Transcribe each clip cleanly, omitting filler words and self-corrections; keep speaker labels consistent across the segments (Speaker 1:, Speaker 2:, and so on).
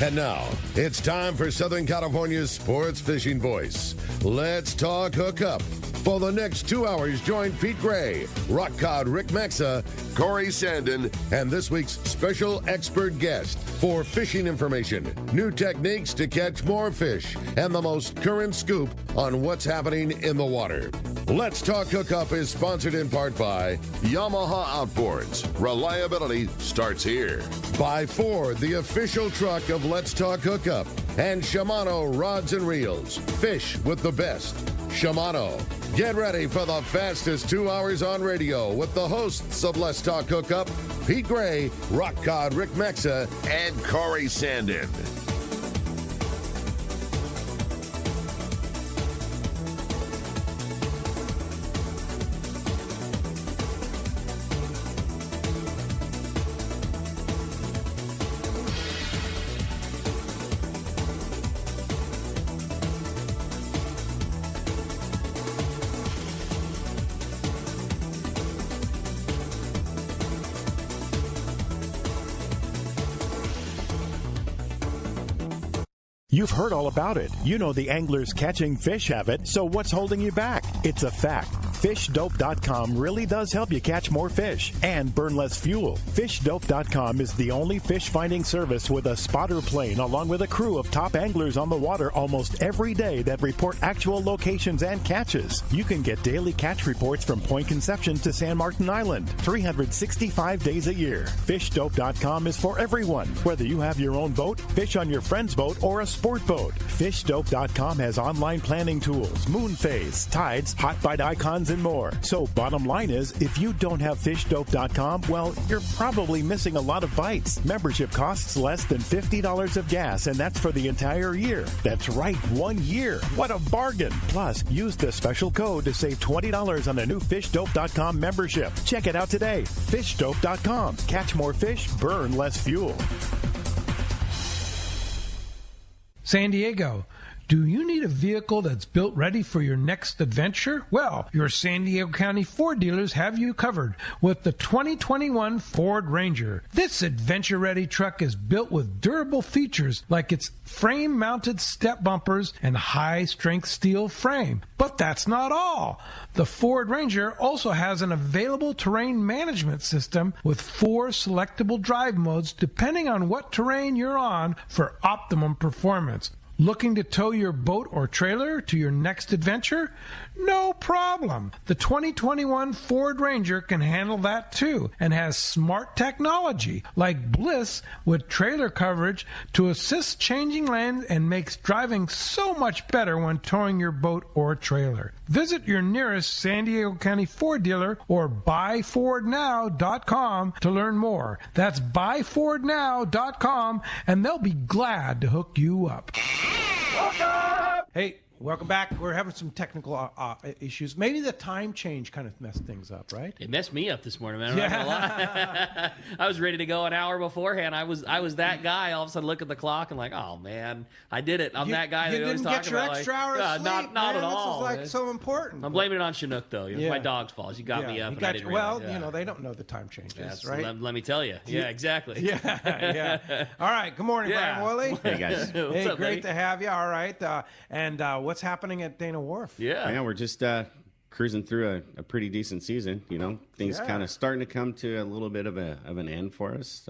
Speaker 1: And now, it's time for Southern California's sports fishing voice. Let's talk hookup. For the next 2 hours, join Pete Gray, Rock Cod Rick Maxa, Corey Sandin, and this week's special expert guest for fishing information, new techniques to catch more fish, and the most current scoop on what's happening in the water. Let's Talk Hookup is sponsored in part by Yamaha Outboards. Reliability starts here. By Ford, the official truck of Let's Talk Hookup. And Shimano Rods and Reels. Fish with the best. Shimano. Get ready for the fastest 2 hours on radio with the hosts of Let's Talk Hookup, Pete Gray, Rock Cod Rick Maxa, and Corey Sandin.
Speaker 2: You've heard all about it. You know the anglers catching fish have it, so what's holding you back? It's a fact. FishDope.com really does help you catch more fish and burn less fuel. FishDope.com is the only fish finding service with a spotter plane along with a crew of top anglers on the water almost every day that report actual locations and catches. You can get daily catch reports from Point Conception to San Martin Island, 365 days a year. FishDope.com is for everyone, whether you have your own boat, fish on your friend's boat, or a sport boat. FishDope.com has online planning tools, moon phase, tides, hot bite icons, and more. So bottom line is, if you don't have FishDope.com, well, you're probably missing a lot of bites. Membership costs less than $50 of gas, and that's for the entire year. That's right, 1 year. What a bargain. Plus, use the special code to save $20 on a new FishDope.com membership. Check it out today. FishDope.com. Catch more fish, burn less fuel.
Speaker 3: San Diego, do you need a vehicle that's built ready for your next adventure? Well, your San Diego County Ford dealers have you covered with the 2021 Ford Ranger. This adventure-ready truck is built with durable features like its frame-mounted step bumpers and high-strength steel frame. But that's not all. The Ford Ranger also has an available terrain management system with 4 selectable drive modes depending on what terrain you're on for optimum performance. Looking to tow your boat or trailer to your next adventure? No problem. The 2021 Ford Ranger can handle that too and has smart technology like Bliss with trailer coverage to assist changing lanes and makes driving so much better when towing your boat or trailer. Visit your nearest San Diego County Ford dealer or buyfordnow.com to learn more. That's buyfordnow.com and they'll be glad to hook you up. Hey, welcome back. We're having some technical issues. Maybe the time change kind of messed things up, right?
Speaker 4: It messed me up this morning, man. I'm not gonna lie. I was ready to go an hour beforehand. I was that guy. All of a sudden, look at the clock and like, oh man, I did it. I'm that guy that always talks about.
Speaker 3: You didn't get your extra hour of sleep,
Speaker 4: not at all.
Speaker 3: This is like so important.
Speaker 4: I'm blaming it on Chinook though. It's my dog's fault. She got me up.
Speaker 3: Well, they don't know the time changes, right?
Speaker 4: Let me tell you. Yeah, exactly.
Speaker 3: Yeah. All right. Good morning, Brian Woolley.
Speaker 5: Hey guys.
Speaker 3: Hey, great to have you. All right. And what's happening at Dana Wharf?
Speaker 5: Yeah, we're just cruising through a pretty decent season. You know, things kind of starting to come to a little bit of an end for us.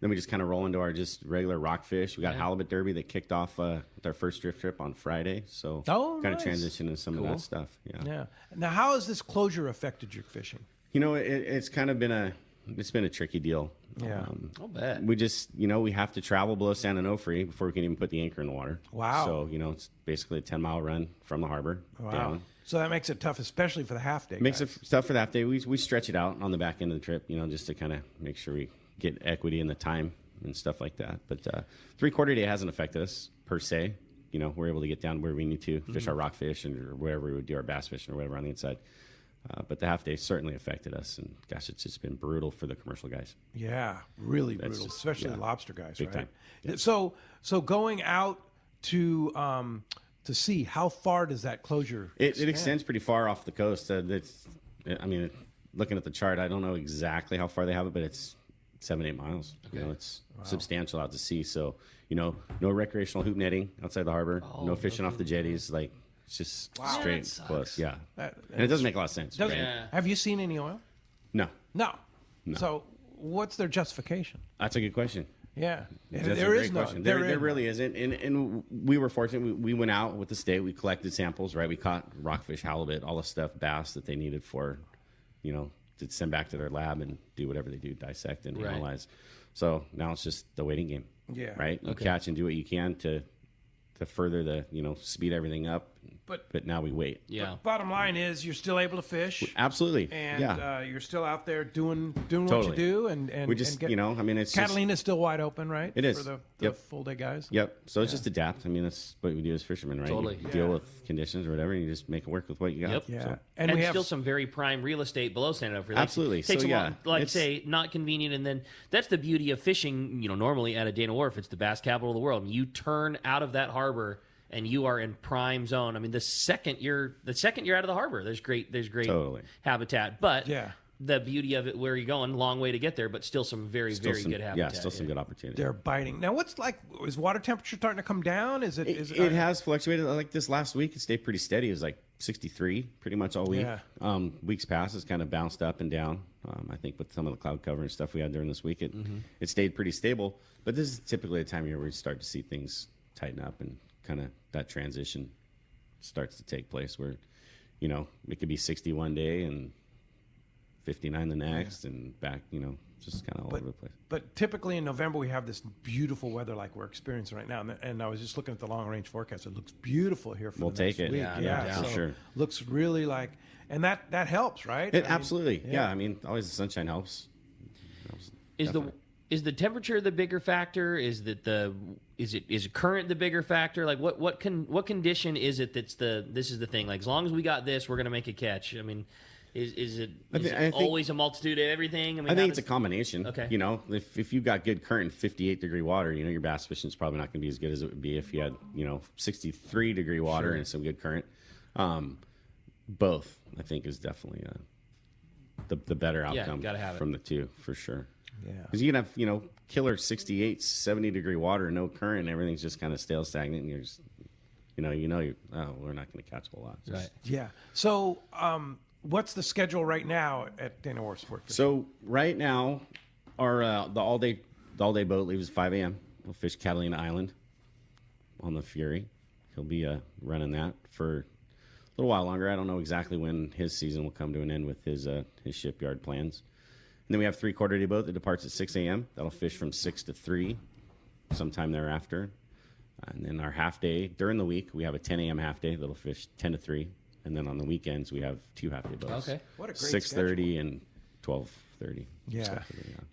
Speaker 5: Then we just kind of roll into our just regular rockfish. We got halibut derby that kicked off with our first drift trip on Friday. So kind of transition into some of that stuff. Yeah.
Speaker 3: Now, how has this closure affected your fishing?
Speaker 5: You know, it's kind of been a tricky deal.
Speaker 3: Yeah,
Speaker 4: I'll bet.
Speaker 5: We just, we have to travel below San Onofre before we can even put the anchor in the water.
Speaker 3: Wow.
Speaker 5: So, it's basically a 10-mile run from the harbor down.
Speaker 3: So that makes it tough, especially for the half day.
Speaker 5: Makes it tough for the half day. We stretch it out on the back end of the trip, just to kind of make sure we get equity in the time and stuff like that. But 3/4 day hasn't affected us per se. We're able to get down where we need to fish our rockfish or wherever we would do our bass fishing or whatever on the inside. But the half day certainly affected us, and gosh, it's just been brutal for the commercial guys.
Speaker 3: Yeah, really brutal, especially the lobster guys.
Speaker 5: Big time.
Speaker 3: Yeah. So going out to sea, how far does that closure?
Speaker 5: It extends pretty far off the coast. Looking at the chart, I don't know exactly how far they have it, but it's 7-8 miles. Okay. It's substantial out to sea. So, no recreational hoop netting outside the harbor, no fishing off the jetties. Like, it's just straight close. Yeah. And it doesn't make a lot of sense. Right?
Speaker 3: Yeah. Have you seen any oil?
Speaker 5: No.
Speaker 3: So what's their justification?
Speaker 5: That's a good question.
Speaker 3: Yeah.
Speaker 5: There is no. There really isn't. And we were fortunate. We went out with the state. We collected samples, right? We caught rockfish, halibut, all the stuff, bass that they needed for, to send back to their lab and do whatever they do, dissect and analyze. So now it's just the waiting game.
Speaker 3: Yeah.
Speaker 5: Right? You catch and do what you can to further the, speed everything up. But now we wait.
Speaker 4: Yeah.
Speaker 3: Bottom line is you're still able to fish.
Speaker 5: Absolutely.
Speaker 3: And you're still out there doing what you do. And
Speaker 5: we just, it's
Speaker 3: Catalina's still wide open, right?
Speaker 5: It is.
Speaker 3: For the full day guys.
Speaker 5: Yep. So it's just adapt. That's what we do as fishermen, right?
Speaker 4: Totally.
Speaker 5: You deal with conditions or whatever, and you just make it work with what you got.
Speaker 4: Yep.
Speaker 3: Yeah.
Speaker 5: So.
Speaker 3: And we have
Speaker 4: still some very prime real estate below Santa Fe.
Speaker 5: Absolutely.
Speaker 4: Takes
Speaker 5: so,
Speaker 4: a long, say, not convenient. And then that's the beauty of fishing, normally at a Dana Wharf. It's the bass capital of the world. You turn out of that harbor and you are in prime zone. The second you're out of the harbor, there's great
Speaker 5: totally.
Speaker 4: habitat. But the beauty of it, where you're going, long way to get there, but still some very good habitat.
Speaker 5: Yeah, still some good opportunity.
Speaker 3: They're biting. Now, is water temperature starting to come down?
Speaker 5: It has fluctuated. Like this last week, it stayed pretty steady. It was like 63 pretty much all week.
Speaker 3: Yeah.
Speaker 5: Weeks past, it's kind of bounced up and down. I think with some of the cloud cover and stuff we had during this week, it stayed pretty stable. But this is typically a time of year where we start to see things tighten up and kind of that transition starts to take place where, it could be 60 one day and 59 the next and back, just kind of all over the place.
Speaker 3: But typically in November, we have this beautiful weather like we're experiencing right now. And I was just looking at the long range forecast. It looks beautiful here for the next week.
Speaker 5: Yeah, for sure.
Speaker 3: Looks really like, and that helps, right?
Speaker 5: Absolutely. Always the sunshine helps.
Speaker 4: Is the temperature the bigger factor? Is current the bigger factor? Like what condition is it this is the thing? Like as long as we got this, we're gonna make a catch. Is it always a multitude of everything?
Speaker 5: I think it's a combination.
Speaker 4: Okay.
Speaker 5: If you've got good current, 58-degree water, your bass fishing is probably not going to be as good as it would be if you had 63-degree water and some good current. Both, I think, is definitely the better outcome from the two for sure.
Speaker 3: Yeah.
Speaker 5: Because you can have, killer 68, 70-degree water, no current, and everything's just kind of stale, stagnant, and you're just, we're not going to catch a whole lot.
Speaker 4: Right.
Speaker 3: Yeah. So, what's the schedule right now at Dana Wharf Sportfishing?
Speaker 5: So right now, our the all day boat leaves at 5 a.m. We'll fish Catalina Island on the Fury. He'll be running that for a little while longer. I don't know exactly when his season will come to an end with his shipyard plans. And then we have 3/4 day boat that departs at 6 a.m. That'll fish from 6 to 3 sometime thereafter. And then our half day during the week, we have a 10 a.m. half day that'll fish 10 to 3. And then on the weekends, we have 2 half day boats.
Speaker 4: Okay.
Speaker 3: What a great
Speaker 5: 6:30 and 12:30.
Speaker 3: Yeah.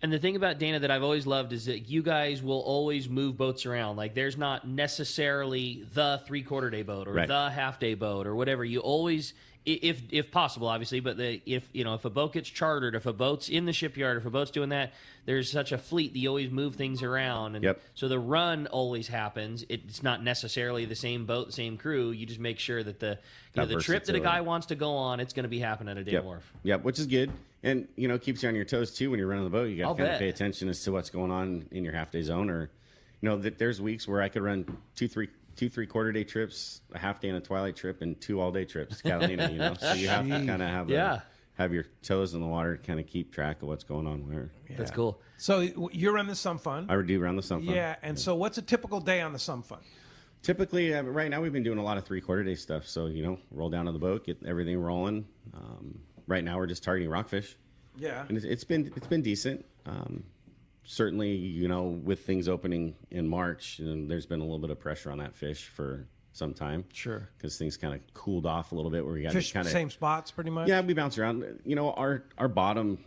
Speaker 4: And the thing about Dana that I've always loved is that you guys will always move boats around. Like there's not necessarily the 3/4 day boat or the half day boat or whatever. You always, if possible, obviously, but if a boat gets chartered, if a boat's in the shipyard, if a boat's doing that, there's such a fleet that you always move things around. And so the run always happens. It's not necessarily the same boat, the same crew. You just make sure that the trip that a guy wants to go on, it's going to be happening at a Dana Wharf.
Speaker 5: Yep, which is good. And, keeps you on your toes, too, when you're running the boat. You got to kind of pay attention as to what's going on in your half-day zone. Or, there's weeks where I could run two 3/4 day trips, a half day and a twilight trip, and 2 all-day trips, Catalina, So you have to kind of have your toes in the water to kind of keep track of what's going on where.
Speaker 4: Yeah. That's cool.
Speaker 3: So you run the Some Fun.
Speaker 5: I do run the Some Fun.
Speaker 3: Yeah, and so what's a typical day on the Some Fun?
Speaker 5: Typically, right now we've been doing a lot of 3/4 day stuff. So, roll down to the boat, get everything rolling. Right now we're just targeting rockfish.
Speaker 3: Yeah.
Speaker 5: And it's been decent. Certainly, with things opening in March, there's been a little bit of pressure on that fish for some time.
Speaker 3: Sure.
Speaker 5: Because things kind of cooled off a little bit where we got
Speaker 3: fish
Speaker 5: kind of
Speaker 3: same spots pretty much.
Speaker 5: Yeah, we bounce around. Our bottom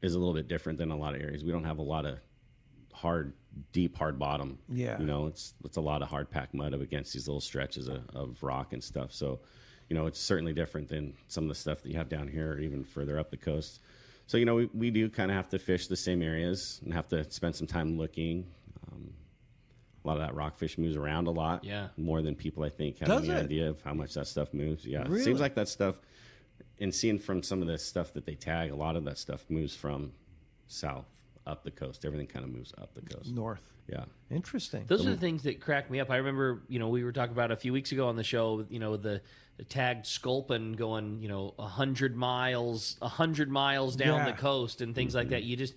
Speaker 5: is a little bit different than a lot of areas. We don't have a lot of deep hard bottom.
Speaker 3: Yeah.
Speaker 5: It's a lot of hard packed mud up against these little stretches of rock and stuff. So, it's certainly different than some of the stuff that you have down here or even further up the coast. So, we do kind of have to fish the same areas and have to spend some time looking. A lot of that rockfish moves around a lot.
Speaker 4: Yeah.
Speaker 5: More than people, I think, have any idea of how much that stuff moves. Yeah.
Speaker 3: Really?
Speaker 5: It seems like that stuff, and seeing from some of the stuff that they tag, a lot of that stuff moves from south. up the coast. Everything kind of moves up the coast.
Speaker 6: North.
Speaker 5: Yeah.
Speaker 6: Interesting.
Speaker 4: Those are the things that crack me up. I remember, we were talking about a few weeks ago on the show, the tagged sculpin going, 100 miles down the coast and things like that. You just,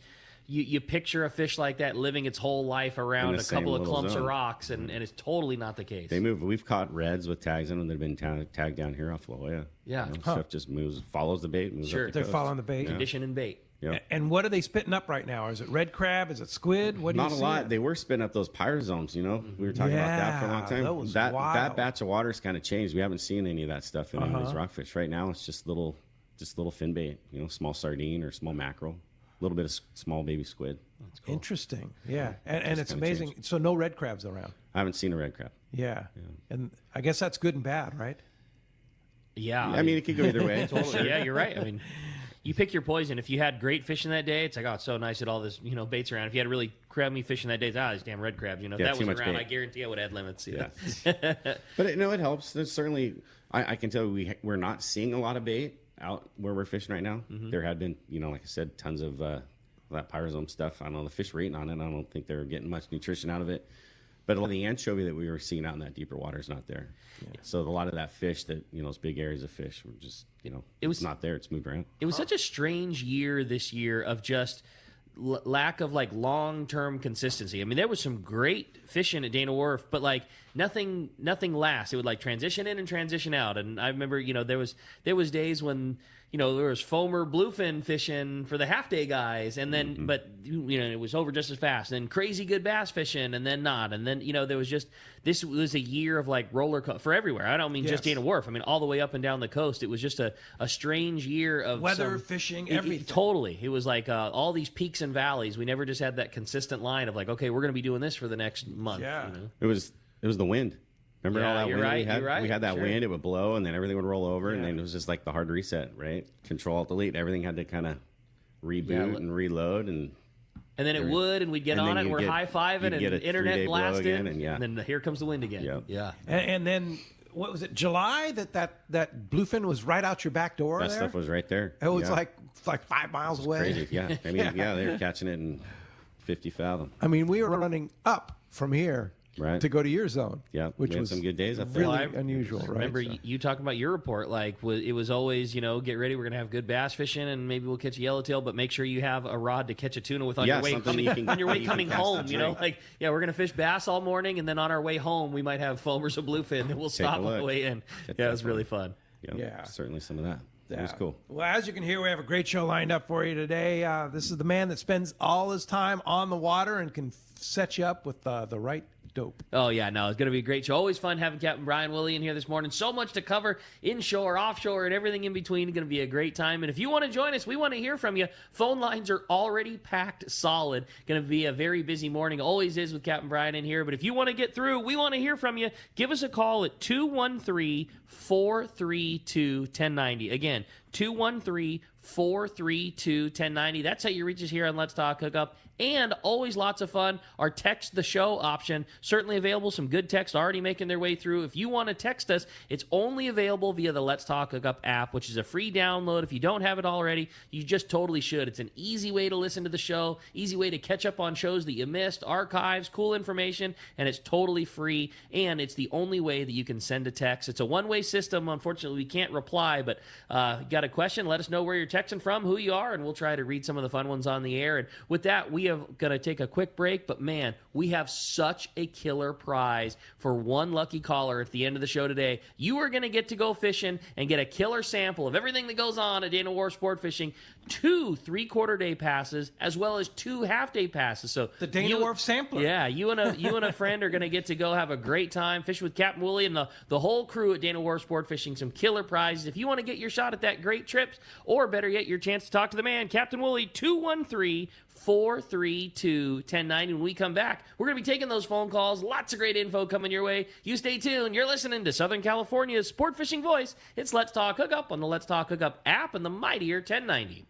Speaker 4: you picture a fish like that living its whole life around a couple of clumps of rocks, and it's totally not the case.
Speaker 5: They move. We've caught reds with tags in them that have been tagged down here off La Jolla.
Speaker 4: Yeah.
Speaker 5: Stuff just moves, follows the bait, moves up the
Speaker 6: They're
Speaker 5: coast.
Speaker 6: following the bait.
Speaker 4: Condition and bait.
Speaker 5: Yep.
Speaker 6: And what are they spitting up right now? Is it red crab? Is it squid? What do
Speaker 5: Not
Speaker 6: you
Speaker 5: a
Speaker 6: see?
Speaker 5: lot. They were spitting up those pyrosomes, We were talking about that for a long time.
Speaker 6: that was
Speaker 5: that
Speaker 6: wild.
Speaker 5: batch of water's kind of changed. We haven't seen any of that stuff in any of these rockfish. Right now, it's just little fin bait, small sardine or small mackerel, a little bit of small baby squid. That's cool.
Speaker 6: Interesting. Yeah. And it's
Speaker 5: kinda
Speaker 6: amazing.
Speaker 5: changed.
Speaker 6: So no red crabs around.
Speaker 5: I haven't seen a red crab.
Speaker 6: Yeah. And I guess that's good and bad, right?
Speaker 4: Yeah.
Speaker 5: I mean, it could go either way.
Speaker 4: Totally. Yeah, you're right. I mean, you pick your poison. If you had great fishing that day, it's like, oh, it's so nice that all this, bait's around. If you had really crabby fishing that day, it's, these damn red crabs. If that
Speaker 5: too
Speaker 4: wasn't
Speaker 5: much
Speaker 4: around,
Speaker 5: bait.
Speaker 4: I guarantee I would add limits.
Speaker 5: Yeah. But it helps. There's certainly, I can tell you we're not seeing a lot of bait out where we're fishing right now. There had been, like I said, tons of that pyrosome stuff. I don't know, the fish were eating on it. I don't think they were getting much nutrition out of it. But a lot of the anchovy that we were seeing out in that deeper water is not there. Yeah. So a lot of that fish those big areas of fish were just, it was not there. It's moved around.
Speaker 4: It was such a strange year this year of just lack of long-term consistency. I mean, there was some great fishing at Dana Wharf, but nothing lasts. It would transition in and transition out. And I remember, there was days when, there was foamer bluefin fishing for the half day guys, and then but it was over just as fast. And then crazy good bass fishing, and then not. And then there was just, this was a year of roller coaster for everywhere. I don't mean just Dana Wharf. I mean all the way up and down the coast. It was just a strange year of
Speaker 6: weather, fishing, everything.
Speaker 4: Totally. It was all these peaks and valleys. We never just had that consistent line of okay, we're going to be doing this for the next month.
Speaker 6: Yeah.
Speaker 5: It was the wind. Remember all that wind we had?
Speaker 4: You're right.
Speaker 5: We had that
Speaker 4: Sure.
Speaker 5: wind. It would blow, and then everything would roll over, and then it was just the hard reset, right? Control Alt Delete. Everything had to kind of reboot and reload, and
Speaker 4: then it would, and we'd get on it, and we're high-fiving, and internet blasted,
Speaker 5: again,
Speaker 4: and then here comes the wind again.
Speaker 5: Yep.
Speaker 4: Yeah.
Speaker 6: And then, what was it, July, that bluefin was right out your back door
Speaker 5: that
Speaker 6: there?
Speaker 5: stuff was right there.
Speaker 6: It was like 5 miles away.
Speaker 5: Crazy, yeah. I mean, they were catching it in 50 fathom.
Speaker 6: I mean, we were running up from here to go to your zone.
Speaker 5: Yeah,
Speaker 6: which
Speaker 5: we had
Speaker 6: was
Speaker 5: some good days up there.
Speaker 6: really unusual, right?
Speaker 4: Remember you talking about your report, it was always, get ready, we're going to have good bass fishing, and maybe we'll catch a yellowtail, but make sure you have a rod to catch a tuna with on your way coming, coming home, we're going to fish bass all morning, and then on our way home, we might have foamers of bluefin, and we'll stop on the way in. It was really fun.
Speaker 5: Yeah, certainly some of that. It was cool.
Speaker 6: Well, as you can hear, we have a great show lined up for you today. This is the man that spends all his time on the water and can set you up with the right dope.
Speaker 4: Oh, yeah, no, it's going to be a great show. Always fun having Captain Brian Woolley in here this morning. So much to cover, inshore, offshore, and everything in between. It's going to be a great time. And if you want to join us, we want to hear from you. Phone lines are already packed solid. Going to be a very busy morning. Always is with Captain Brian in here. But if you want to get through, we want to hear from you. Give us a call at 213-432-1090. Again, 213-432-1090. That's how you reach us here on Let's Talk Hookup. And always lots of fun. Our text the show option, certainly available. Some good text already making their way through. If you want to text us, it's only available via the Let's Talk Hookup app, which is a free download. If you don't have it already, you just totally should. It's an easy way to listen to the show, easy way to catch up on shows that you missed, archives, cool information, and it's totally free. And it's the only way that you can send a text. It's a one-way system. Unfortunately, we can't reply, but got a question, let us know where you're texting from, who you are, and we'll try to read some of the fun ones on the air. And with that, we are going to take a quick break, but man, we have such a killer prize for one lucky caller at the end of the show today. You are going to get to go fishing and get a killer sample of everything that goes on at Dana Wharf Sport Fishing, 2 3/4 day passes, as well as 2 half-day passes. So
Speaker 6: the Dana Wharf sampler.
Speaker 4: Yeah, you and a friend are going to get to go have a great time, fish with Captain Woolley and the whole crew at Dana Wharf Sport Fishing. Some killer prizes. If you want to get your shot at that great trip, or better yet, your chance to talk to the man, Captain Woolley, 213-432-1090. When we come back, we're going to be taking those phone calls. Lots of great info coming your way. You stay tuned. You're listening to Southern California's sport fishing voice. It's Let's Talk Hookup on the Let's Talk Hookup app and the mightier 1090.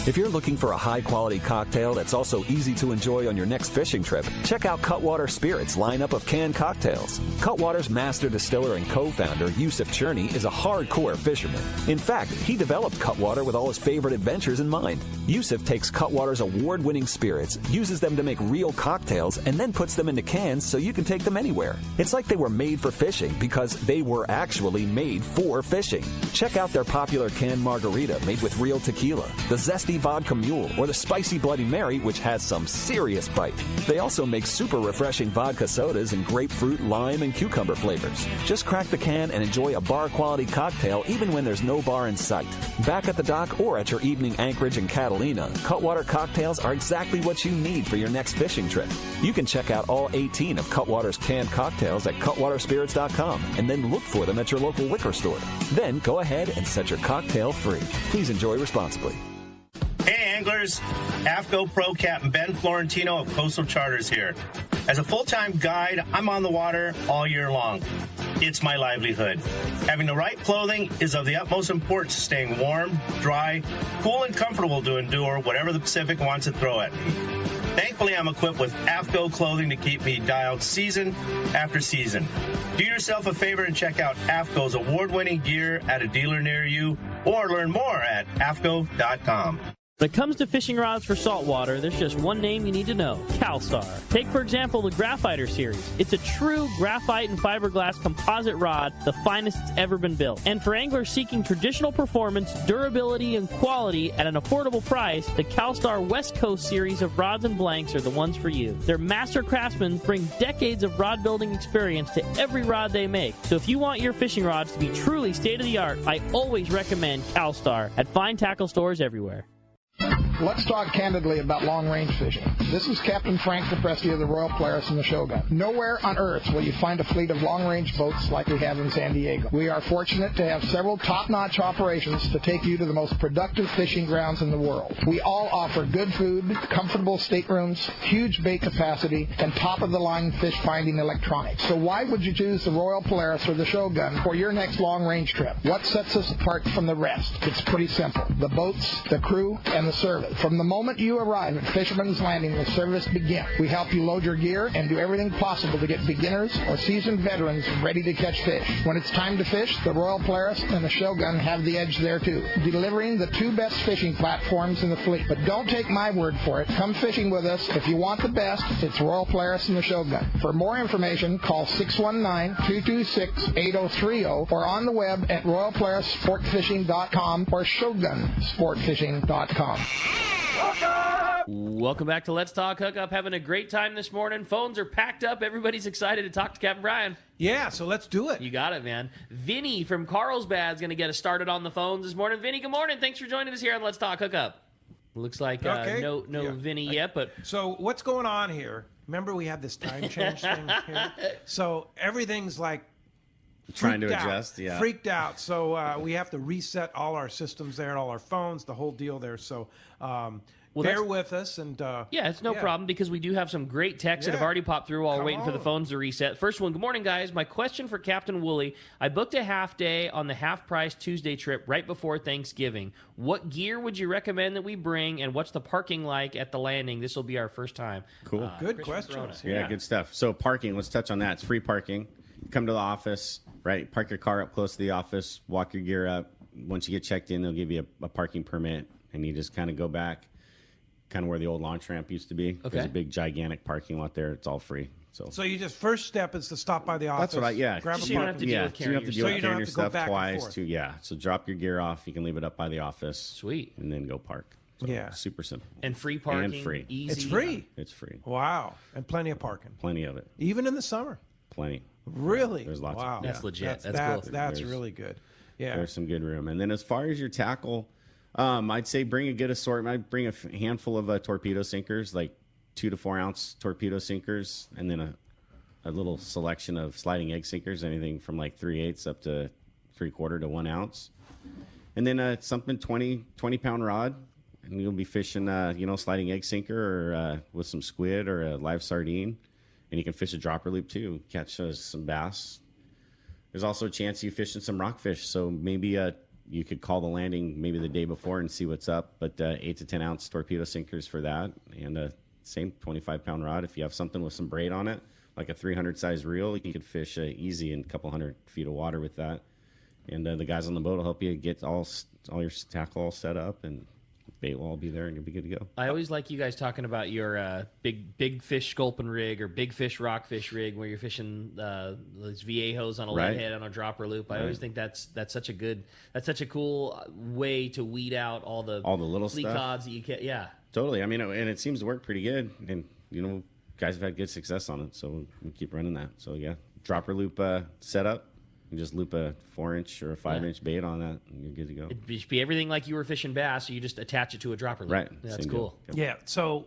Speaker 7: If you're looking for a high-quality cocktail that's also easy to enjoy on your next fishing trip, check out Cutwater Spirits' lineup of canned cocktails. Cutwater's master distiller and co-founder, Yusuf Cherney, is a hardcore fisherman. In fact, he developed Cutwater with all his favorite adventures in mind. Yusuf takes Cutwater's award-winning spirits, uses them to make real cocktails, and then puts them into cans so you can take them anywhere. It's like they were made for fishing because they were actually made for fishing. Check out their popular canned margarita made with real tequila, the zesty vodka mule, or the spicy Bloody Mary, which has some serious bite. They also make super refreshing vodka sodas in grapefruit, lime, and cucumber flavors. Just crack the can and enjoy a bar-quality cocktail even when there's no bar in sight. Back at the dock or at your evening anchorage in Catalina, Cutwater cocktails are exactly what you need for your next fishing trip. You can check out all 18 of Cutwater's canned cocktails at cutwaterspirits.com and then look for them at your local liquor store. Then go ahead and set your cocktail free. Please enjoy responsibly.
Speaker 8: Hey anglers, AFCO Pro Captain Ben Florentino of Coastal Charters here. As a full-time guide, I'm on the water all year long. It's my livelihood. Having the right clothing is of the utmost importance to staying warm, dry, cool, and comfortable to endure whatever the Pacific wants to throw at me. Thankfully, I'm equipped with AFCO clothing to keep me dialed season after season. Do yourself a favor and check out AFCO's award-winning gear at a dealer near you, or learn more at AFCO.com.
Speaker 9: When it comes to fishing rods for saltwater, there's just one name you need to know, CalStar. Take, for example, the Graphiter series. It's a true graphite and fiberglass composite rod, the finest it's ever been built. And for anglers seeking traditional performance, durability, and quality at an affordable price, the CalStar West Coast series of rods and blanks are the ones for you. Their master craftsmen bring decades of rod building experience to every rod they make. So if you want your fishing rods to be truly state-of-the-art, I always recommend CalStar at fine tackle stores everywhere.
Speaker 10: Let's talk candidly about long-range fishing. This is Captain Frank Capresti of the Royal Polaris and the Shogun. Nowhere on Earth will you find a fleet of long-range boats like we have in San Diego. We are fortunate to have several top-notch operations to take you to the most productive fishing grounds in the world. We all offer good food, comfortable staterooms, huge bait capacity, and top-of-the-line fish-finding electronics. So why would you choose the Royal Polaris or the Shogun for your next long-range trip? What sets us apart from the rest? It's pretty simple. The boats, the crew, and the service. From the moment you arrive at Fisherman's Landing, the service begins. We help you load your gear and do everything possible to get beginners or seasoned veterans ready to catch fish. When it's time to fish, the Royal Polaris and the Shogun have the edge there too, delivering the two best fishing platforms in the fleet. But don't take my word for it. Come fishing with us. If you want the best, it's Royal Polaris and the Shogun. For more information, call 619-226-8030 or on the web at royalpolarissportfishing.com or shogunsportfishing.com.
Speaker 4: Welcome back to Let's Talk Hookup. Having a great time this morning. Phones are packed up. Everybody's excited to talk to Captain Brian.
Speaker 6: Yeah, so let's do it.
Speaker 4: You got it, man. Vinny from Carlsbad is going to get us started on the phones this morning. Vinny, good morning. Thanks for joining us here on Let's Talk Hookup. Looks like no Vinny yet, but...
Speaker 6: So what's going on here? Remember we had this time change thing here? So everything's like...
Speaker 5: Trying to adjust, yeah.
Speaker 6: Freaked out. So we have to reset all our systems there, all our phones, the whole deal there. So bear with us. And
Speaker 4: yeah, it's no problem because we do have some great texts that have already popped through while we're waiting for the phones to reset. First one, good morning, guys. My question for Captain Woolley. I booked a half day on the half-price Tuesday trip right before Thanksgiving. What gear would you recommend that we bring, and what's the parking like at the landing? This will be our first time.
Speaker 5: Cool.
Speaker 6: Good questions.
Speaker 5: Yeah, good stuff. So parking, let's touch on that. It's free parking. Come to the office, right? Park your car up close to the office, walk your gear up. Once you get checked in, they'll give you a parking permit, and you just kind of go back, kind of where the old launch ramp used to be.
Speaker 4: Okay.
Speaker 5: There's a big, gigantic parking lot there. It's all free.
Speaker 6: So you just, first step is to stop by the office.
Speaker 5: That's what
Speaker 6: grab
Speaker 4: so
Speaker 6: a
Speaker 4: you don't have to deal with carrying
Speaker 5: your stuff twice. So drop your gear off. You can leave it up by the office.
Speaker 4: Sweet.
Speaker 5: And then go park. So super simple.
Speaker 4: And free parking.
Speaker 5: And free.
Speaker 4: Easy.
Speaker 6: It's free.
Speaker 5: It's free.
Speaker 6: Wow. And plenty of parking.
Speaker 5: Plenty of it.
Speaker 6: Even in the summer.
Speaker 5: Plenty.
Speaker 6: Really?
Speaker 5: There's lots
Speaker 6: wow.
Speaker 5: of
Speaker 4: That's legit. That's cool.
Speaker 6: That's really good. Yeah.
Speaker 5: There's some good room. And then as far as your tackle, I'd say bring a good assortment. I'd bring a handful of torpedo sinkers, like 2 to 4 ounce torpedo sinkers, and then a little selection of sliding egg sinkers, anything from like 3/8 up to 3/4 to 1 ounce. And then something 20-pound rod, and you'll be fishing, sliding egg sinker or with some squid or a live sardine. And you can fish a dropper loop too, catch some bass. There's also a chance you fishing some rockfish, so maybe a you could call the landing maybe the day before and see what's up. But 8 to 10 ounce torpedo sinkers for that, and same 25-pound rod. If you have something with some braid on it, like a 300 size reel, you could fish easy in a couple 100 feet of water with that. And the guys on the boat will help you get all your tackle all set up, and bait will all be there, and you'll be good to go.
Speaker 4: I always like you guys talking about your big fish sculpin rig or big fish rockfish rig where you're fishing those Viejos on a lead head on a dropper loop. I always think that's such a cool way to weed out all the
Speaker 5: little
Speaker 4: flea
Speaker 5: stuff.
Speaker 4: cods that you get. Yeah,
Speaker 5: totally. I mean, and it seems to work pretty good, and guys have had good success on it, so we keep running that. So yeah, dropper loop setup. You just loop a 4-inch or a 5-inch bait on that, and you're good to go.
Speaker 4: It should be everything like you were fishing bass, so you just attach it to a dropper loop.
Speaker 5: Right.
Speaker 4: That's cool.
Speaker 6: Yeah. So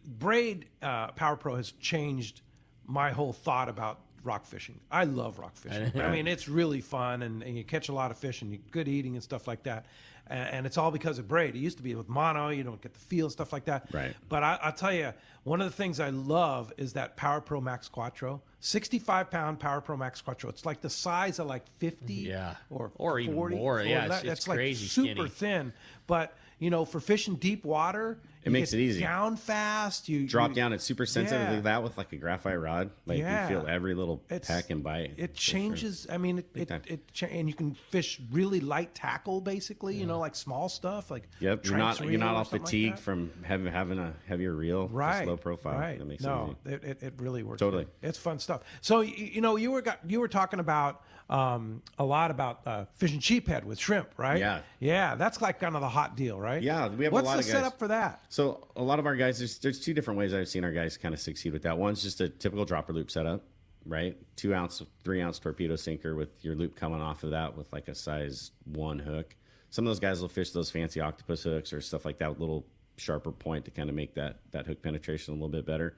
Speaker 6: braid Power Pro has changed my whole thought about rock fishing. I love rock fishing. I mean, it's really fun, and you catch a lot of fish, and you good eating and stuff like that. And it's all because of braid. It used to be with mono, you don't get the feel and stuff like that.
Speaker 5: Right.
Speaker 6: But I'll tell you, one of the things I love is that Power Pro Max Quattro, 65-pound Power Pro Max Quattro. It's like the size of like 50 or 40.
Speaker 4: Even more. Yeah, it's
Speaker 6: like
Speaker 4: crazy
Speaker 6: super
Speaker 4: skinny.
Speaker 6: Thin. But, for fishing deep water,
Speaker 5: it makes it easy.
Speaker 6: Down fast. You
Speaker 5: drop down. It's super sensitive. Like that with like a graphite rod. Like you feel every little peck and bite.
Speaker 6: It changes. Sure. I mean, and you can fish really light tackle, basically. Like small stuff. Like
Speaker 5: you're not all fatigued like from having a heavier reel.
Speaker 6: Right.
Speaker 5: Low profile.
Speaker 6: Right.
Speaker 5: That makes
Speaker 6: it easy. It really works.
Speaker 5: Totally.
Speaker 6: It's fun stuff. So you were talking about a lot about fishing sheephead with shrimp, right?
Speaker 5: Yeah.
Speaker 6: Yeah. That's like kind of the hot deal, right?
Speaker 5: Yeah. We have
Speaker 6: What's
Speaker 5: a lot
Speaker 6: the
Speaker 5: of guys.
Speaker 6: setup for that?
Speaker 5: So a lot of our guys, there's two different ways I've seen our guys kind of succeed with that. One's just a typical dropper loop setup, right? 2-ounce, 3-ounce torpedo sinker with your loop coming off of that with like a size 1 hook. Some of those guys will fish those fancy octopus hooks or stuff like that with a little sharper point to kind of make that hook penetration a little bit better.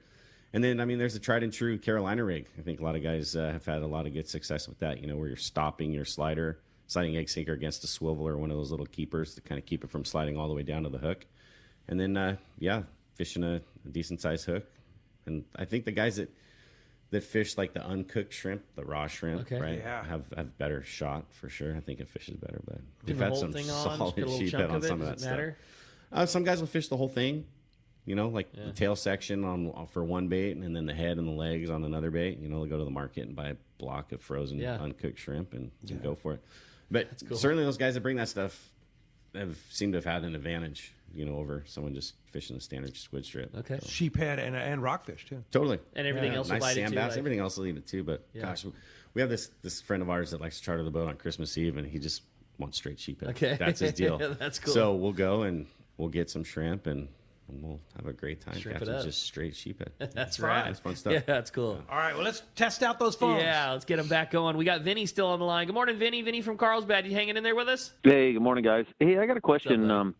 Speaker 5: And then, I mean, there's a tried and true Carolina rig. I think a lot of guys have had a lot of good success with that, where you're stopping your sliding egg sinker against a swivel or one of those little keepers to kind of keep it from sliding all the way down to the hook. And then, fishing a decent-sized hook. And I think the guys that fish like the uncooked shrimp, the raw shrimp, right, have better shot for sure. I think it fishes better. But we've had some solid sheephead on some of that stuff. Some guys will fish the whole thing, the tail section for one bait, and then the head and the legs on another bait. They'll go to the market and buy a block of frozen uncooked shrimp and go for it. But certainly those guys that bring that stuff seem to have had an advantage, over someone just fishing the standard squid strip.
Speaker 4: Okay.
Speaker 5: So.
Speaker 6: Sheephead and rockfish too.
Speaker 5: Totally.
Speaker 4: And everything else will
Speaker 5: nice
Speaker 4: bite
Speaker 5: sand
Speaker 4: it too.
Speaker 5: bass, everything else will eat it too. But gosh, we have this friend of ours that likes to charter the boat on Christmas Eve, and he just wants straight sheephead.
Speaker 4: Okay.
Speaker 5: That's his deal.
Speaker 4: That's cool.
Speaker 5: So we'll go and we'll get some shrimp and we'll have a great time
Speaker 4: Shrimp
Speaker 5: catching
Speaker 4: it up.
Speaker 5: just straight sheephead.
Speaker 4: That's right.
Speaker 5: It's fun stuff.
Speaker 4: Yeah, that's cool.
Speaker 6: All right, well, let's test out those phones.
Speaker 4: Yeah, let's get them back going. We got Vinny still on the line. Good morning, Vinny. Vinny from Carlsbad. You hanging in there with us?
Speaker 11: Hey, good morning, guys. Hey, I got a question.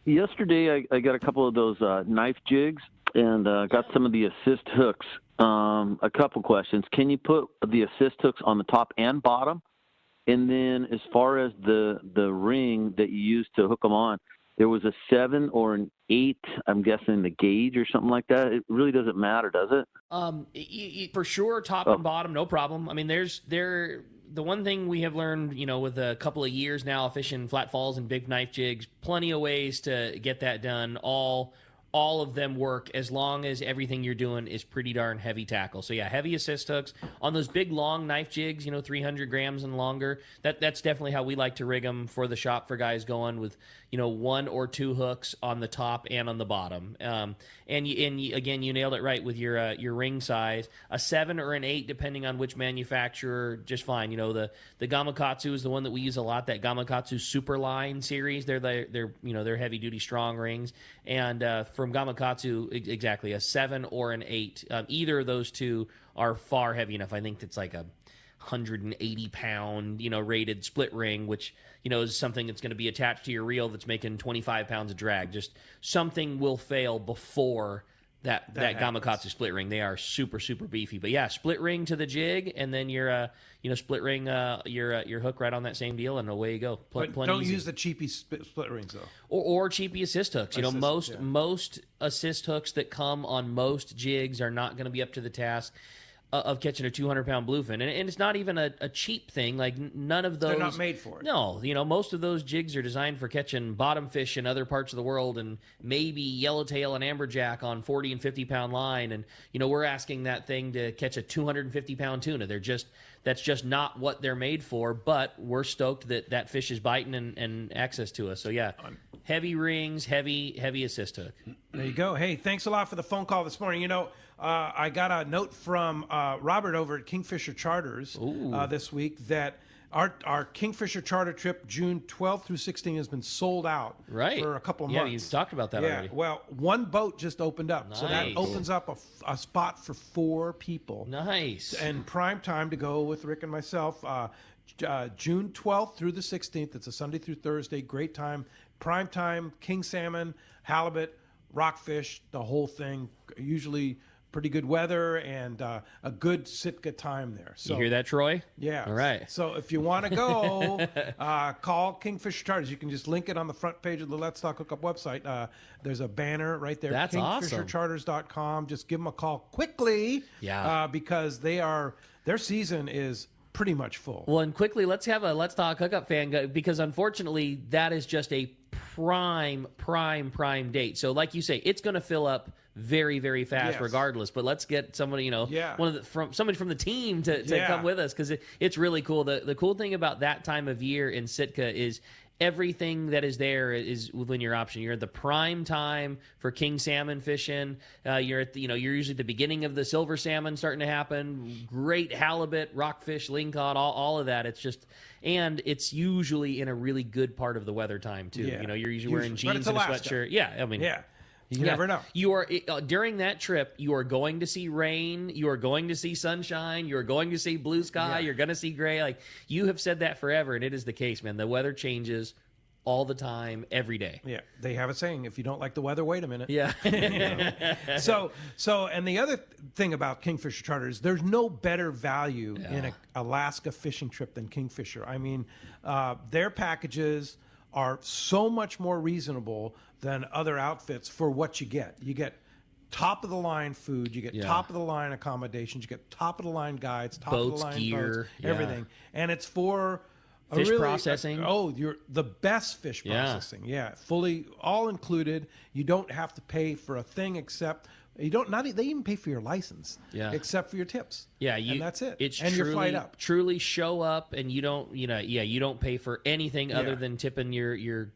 Speaker 11: Yesterday, I got a couple of those knife jigs and got some of the assist hooks. A couple questions. Can you put the assist hooks on the top and bottom? And then as far as the ring that you use to hook them on, there was a 7 or an 8, I'm guessing the gauge or something like that. It really doesn't matter, does it?
Speaker 4: For sure, top and bottom, no problem. I mean, the one thing we have learned, with a couple of years now fishing flat falls and big knife jigs, plenty of ways to get that done. All of them work as long as everything you're doing is pretty darn heavy tackle. So yeah, heavy assist hooks on those big long knife jigs, 300 grams and longer. That's definitely how we like to rig them for the shop for guys going with 1 or 2 hooks on the top and on the bottom. And again, you nailed it right with your ring size. A 7 or an 8, depending on which manufacturer, just fine. The Gamakatsu is the one that we use a lot. That Gamakatsu Superline series. They're heavy duty strong rings. And from Gamakatsu, exactly a 7 or an 8. Either of those two are far heavy enough. I think it's like a 180-pound, rated split ring, which, is something that's going to be attached to your reel that's making 25 pounds of drag. Just something will fail before that Gamakatsu split ring. They are super, super beefy. But yeah, split ring to the jig, and then your split ring your hook right on that same deal, and away you go.
Speaker 6: But don't use the cheapy split rings though,
Speaker 4: or cheapy assist hooks. Most assist hooks that come on most jigs are not going to be up to the task. of catching a 200-pound bluefin, and it's not even a cheap thing. Like none of those,
Speaker 6: they're not made for it.
Speaker 4: No, most of those jigs are designed for catching bottom fish in other parts of the world, and maybe yellowtail and amberjack on 40 and 50-pound line. And we're asking that thing to catch a 250-pound tuna. That's just not what they're made for. But we're stoked that fish is biting and access to us. So yeah, heavy rings, heavy assist hook.
Speaker 6: There you go. Hey, thanks a lot for the phone call this morning. I got a note from Robert over at Kingfisher Charters this week that our Kingfisher Charter trip, June 12th through 16th, has been sold out for a couple of months.
Speaker 4: Yeah, you talked about that already.
Speaker 6: Well, one boat just opened up.
Speaker 4: Nice.
Speaker 6: So that opens up a spot for 4 people.
Speaker 4: Nice.
Speaker 6: And prime time to go with Rick and myself. June 12th through the 16th. It's a Sunday through Thursday. Great time. Prime time, king salmon, halibut, rockfish, the whole thing. Usually pretty good weather and a good Sitka time there. So,
Speaker 4: you hear that, Troy?
Speaker 6: Yeah.
Speaker 4: All right.
Speaker 6: So if you want to go, call Kingfisher Charters. You can just link it on the front page of the Let's Talk Hookup website. There's a banner right there.
Speaker 4: That's awesome.
Speaker 6: KingfisherCharters.com. Just give them a call quickly.
Speaker 4: Yeah.
Speaker 6: Because their season is pretty much full.
Speaker 4: Well, and quickly, let's have a Let's Talk Hookup fan go, because unfortunately that is just a prime date. So like you say, it's going to fill up very, very fast regardless. But let's get somebody, somebody from the team to come with us, because it's really cool. The cool thing about that time of year in Sitka is everything that is there is within your option. You're at the prime time for king salmon fishing. You're at you're usually at the beginning of the silver salmon starting to happen. Great halibut, rockfish, lingcod, all of that. It's just, and it's usually in a really good part of the weather time too.
Speaker 6: Yeah.
Speaker 4: You're usually wearing jeans and a sweatshirt. Yeah, I mean,
Speaker 6: yeah. You never know.
Speaker 4: You are during that trip. You are going to see rain. You are going to see sunshine. You are going to see blue sky. You're going to see gray. Like you have said that forever, and it is the case, man. The weather changes all the time, every day.
Speaker 6: Yeah, they have a saying: if you don't like the weather, wait a minute.
Speaker 4: Yeah.
Speaker 6: So, and the other thing about Kingfisher Charters, there's no better value in an Alaska fishing trip than Kingfisher. I mean, their packages are so much more reasonable than other outfits for what you get. You get top of the line food, you get top of the line accommodations, you get top of the line guides, top
Speaker 4: boats,
Speaker 6: of the line
Speaker 4: gear,
Speaker 6: boats, everything. And it's for
Speaker 4: fish processing.
Speaker 6: You're the best fish processing. Yeah, fully all included. You don't have to pay for a thing except they even pay for your license.
Speaker 4: Yeah.
Speaker 6: Except for your tips.
Speaker 4: Yeah,
Speaker 6: and that's it.
Speaker 4: It's
Speaker 6: and
Speaker 4: truly,
Speaker 6: your flight up.
Speaker 4: Truly show up, and you don't, you don't pay for anything other than tipping your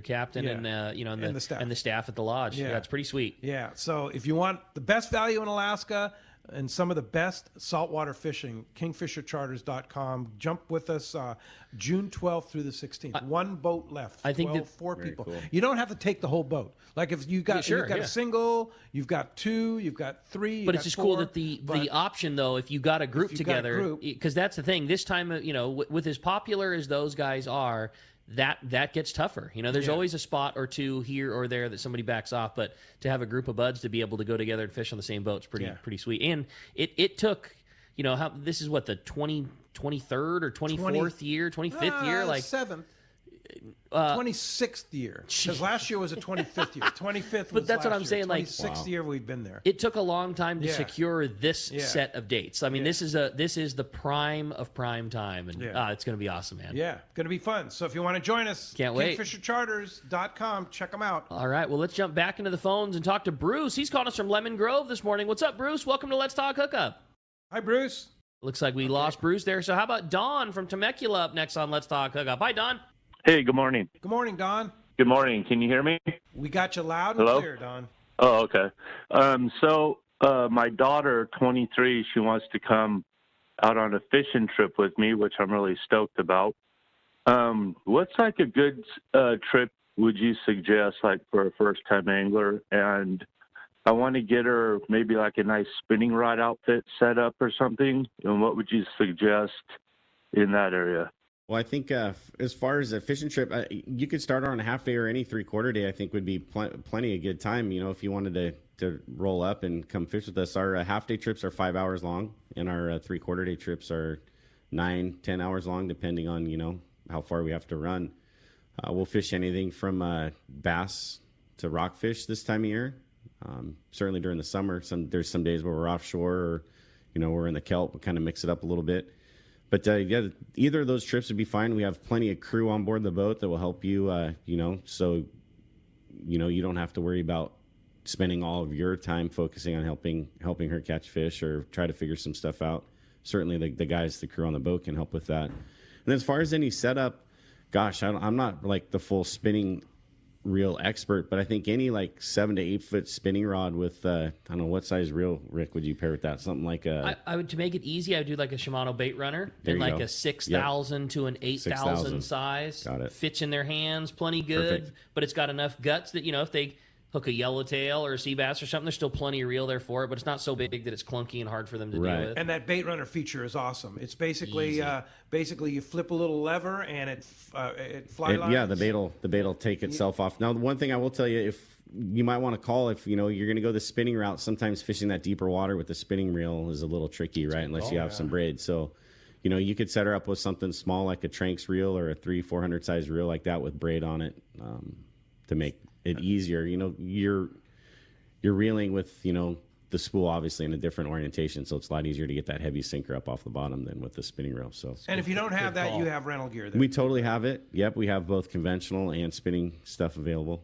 Speaker 4: captain and the staff at the lodge. Yeah, it's pretty sweet.
Speaker 6: Yeah. So if you want the best value in Alaska and some of the best saltwater fishing, KingfisherCharters.com. Jump with us June 12th through the 16th. One boat left.
Speaker 4: I think
Speaker 6: 4 people.
Speaker 5: Cool.
Speaker 6: You don't have to take the whole boat. Like if you've got a single, you've got 2, you've got 3.
Speaker 4: But it's just
Speaker 6: 4,
Speaker 4: cool that the option though, if you got a group together, because that's the thing. This time, with as popular as those guys are, that gets tougher. There's always a spot or two here or there that somebody backs off, but to have a group of buds to be able to go together and fish on the same boat is pretty sweet. And it took, this is what, the 23rd or 24th year, 25th year, like
Speaker 6: 7th. 26th year, because last year was a 25th year. 25th,
Speaker 4: but that's what I'm saying.
Speaker 6: 26th year we've been there.
Speaker 4: It took a long time to secure this set of dates. I mean, this is the prime of prime time, and it's going to be awesome, man.
Speaker 6: Yeah, going to be fun. So if you want to join us,
Speaker 4: can't wait.
Speaker 6: KingfisherCharters.com. Check them out.
Speaker 4: All right, well, let's jump back into the phones and talk to Bruce. He's calling us from Lemon Grove this morning. What's up, Bruce? Welcome to Let's Talk Hookup.
Speaker 6: Hi, Bruce.
Speaker 4: Looks like we lost Bruce there. So how about Don from Temecula up next on Let's Talk Hookup? Hi, Don.
Speaker 12: Hey, good morning.
Speaker 6: Good morning, Don.
Speaker 12: Good morning. Can you hear me?
Speaker 6: We got you loud and clear, Don.
Speaker 12: Oh, okay. So my daughter, 23, she wants to come out on a fishing trip with me, which I'm really stoked about. What's like a good trip would you suggest, like for a first-time angler? And I want to get her maybe like a nice spinning rod outfit set up or something. And what would you suggest in that area?
Speaker 5: Well, I think as far as a fishing trip, you could start on a half day or any 3/4 day. I think would be plenty of good time. If you wanted to roll up and come fish with us. Our half day trips are 5 hours long, and our 3/4 day trips are 9-10 hours long, depending on how far we have to run. We'll fish anything from bass to rockfish this time of year. Certainly during the summer, there's some days where we're offshore, or we're in the kelp, we kind of mix it up a little bit. But yeah, either of those trips would be fine. We have plenty of crew on board the boat that will help you, so you don't have to worry about spending all of your time focusing on helping her catch fish or try to figure some stuff out. Certainly the guys, the crew on the boat can help with that. And as far as any setup, gosh, I'm not like the full spinning reel expert, but I think any like 7 to 8 foot spinning rod with I don't know what size reel, Rick, would you pair with that? Something like
Speaker 4: I would, to make it easy, I would do like a Shimano bait runner in like a 6,000 to an 8,000 size.
Speaker 5: Got it.
Speaker 4: Fits in their hands plenty good. Perfect. But it's got enough guts that if they hook a yellowtail or a sea bass or something, there's still plenty of reel there for it, but it's not so big that it's clunky and hard for them to deal with.
Speaker 6: And that bait runner feature is awesome. It's basically you flip a little lever and it fly lines.
Speaker 5: Yeah, the bait'll take itself off. Now, the one thing I will tell you, if you might want to call, if you're going to go the spinning route, sometimes fishing that deeper water with the spinning reel is a little tricky, right? Unless you have some braid. So, you could set her up with something small like a Tranks reel or a 300-400 size reel like that with braid on it to make it easier. You're reeling with the spool obviously in a different orientation, so it's a lot easier to get that heavy sinker up off the bottom than with the spinning reel. So,
Speaker 6: and if you don't have that, you have rental gear there.
Speaker 5: We totally have it. Yep, we have both conventional and spinning stuff available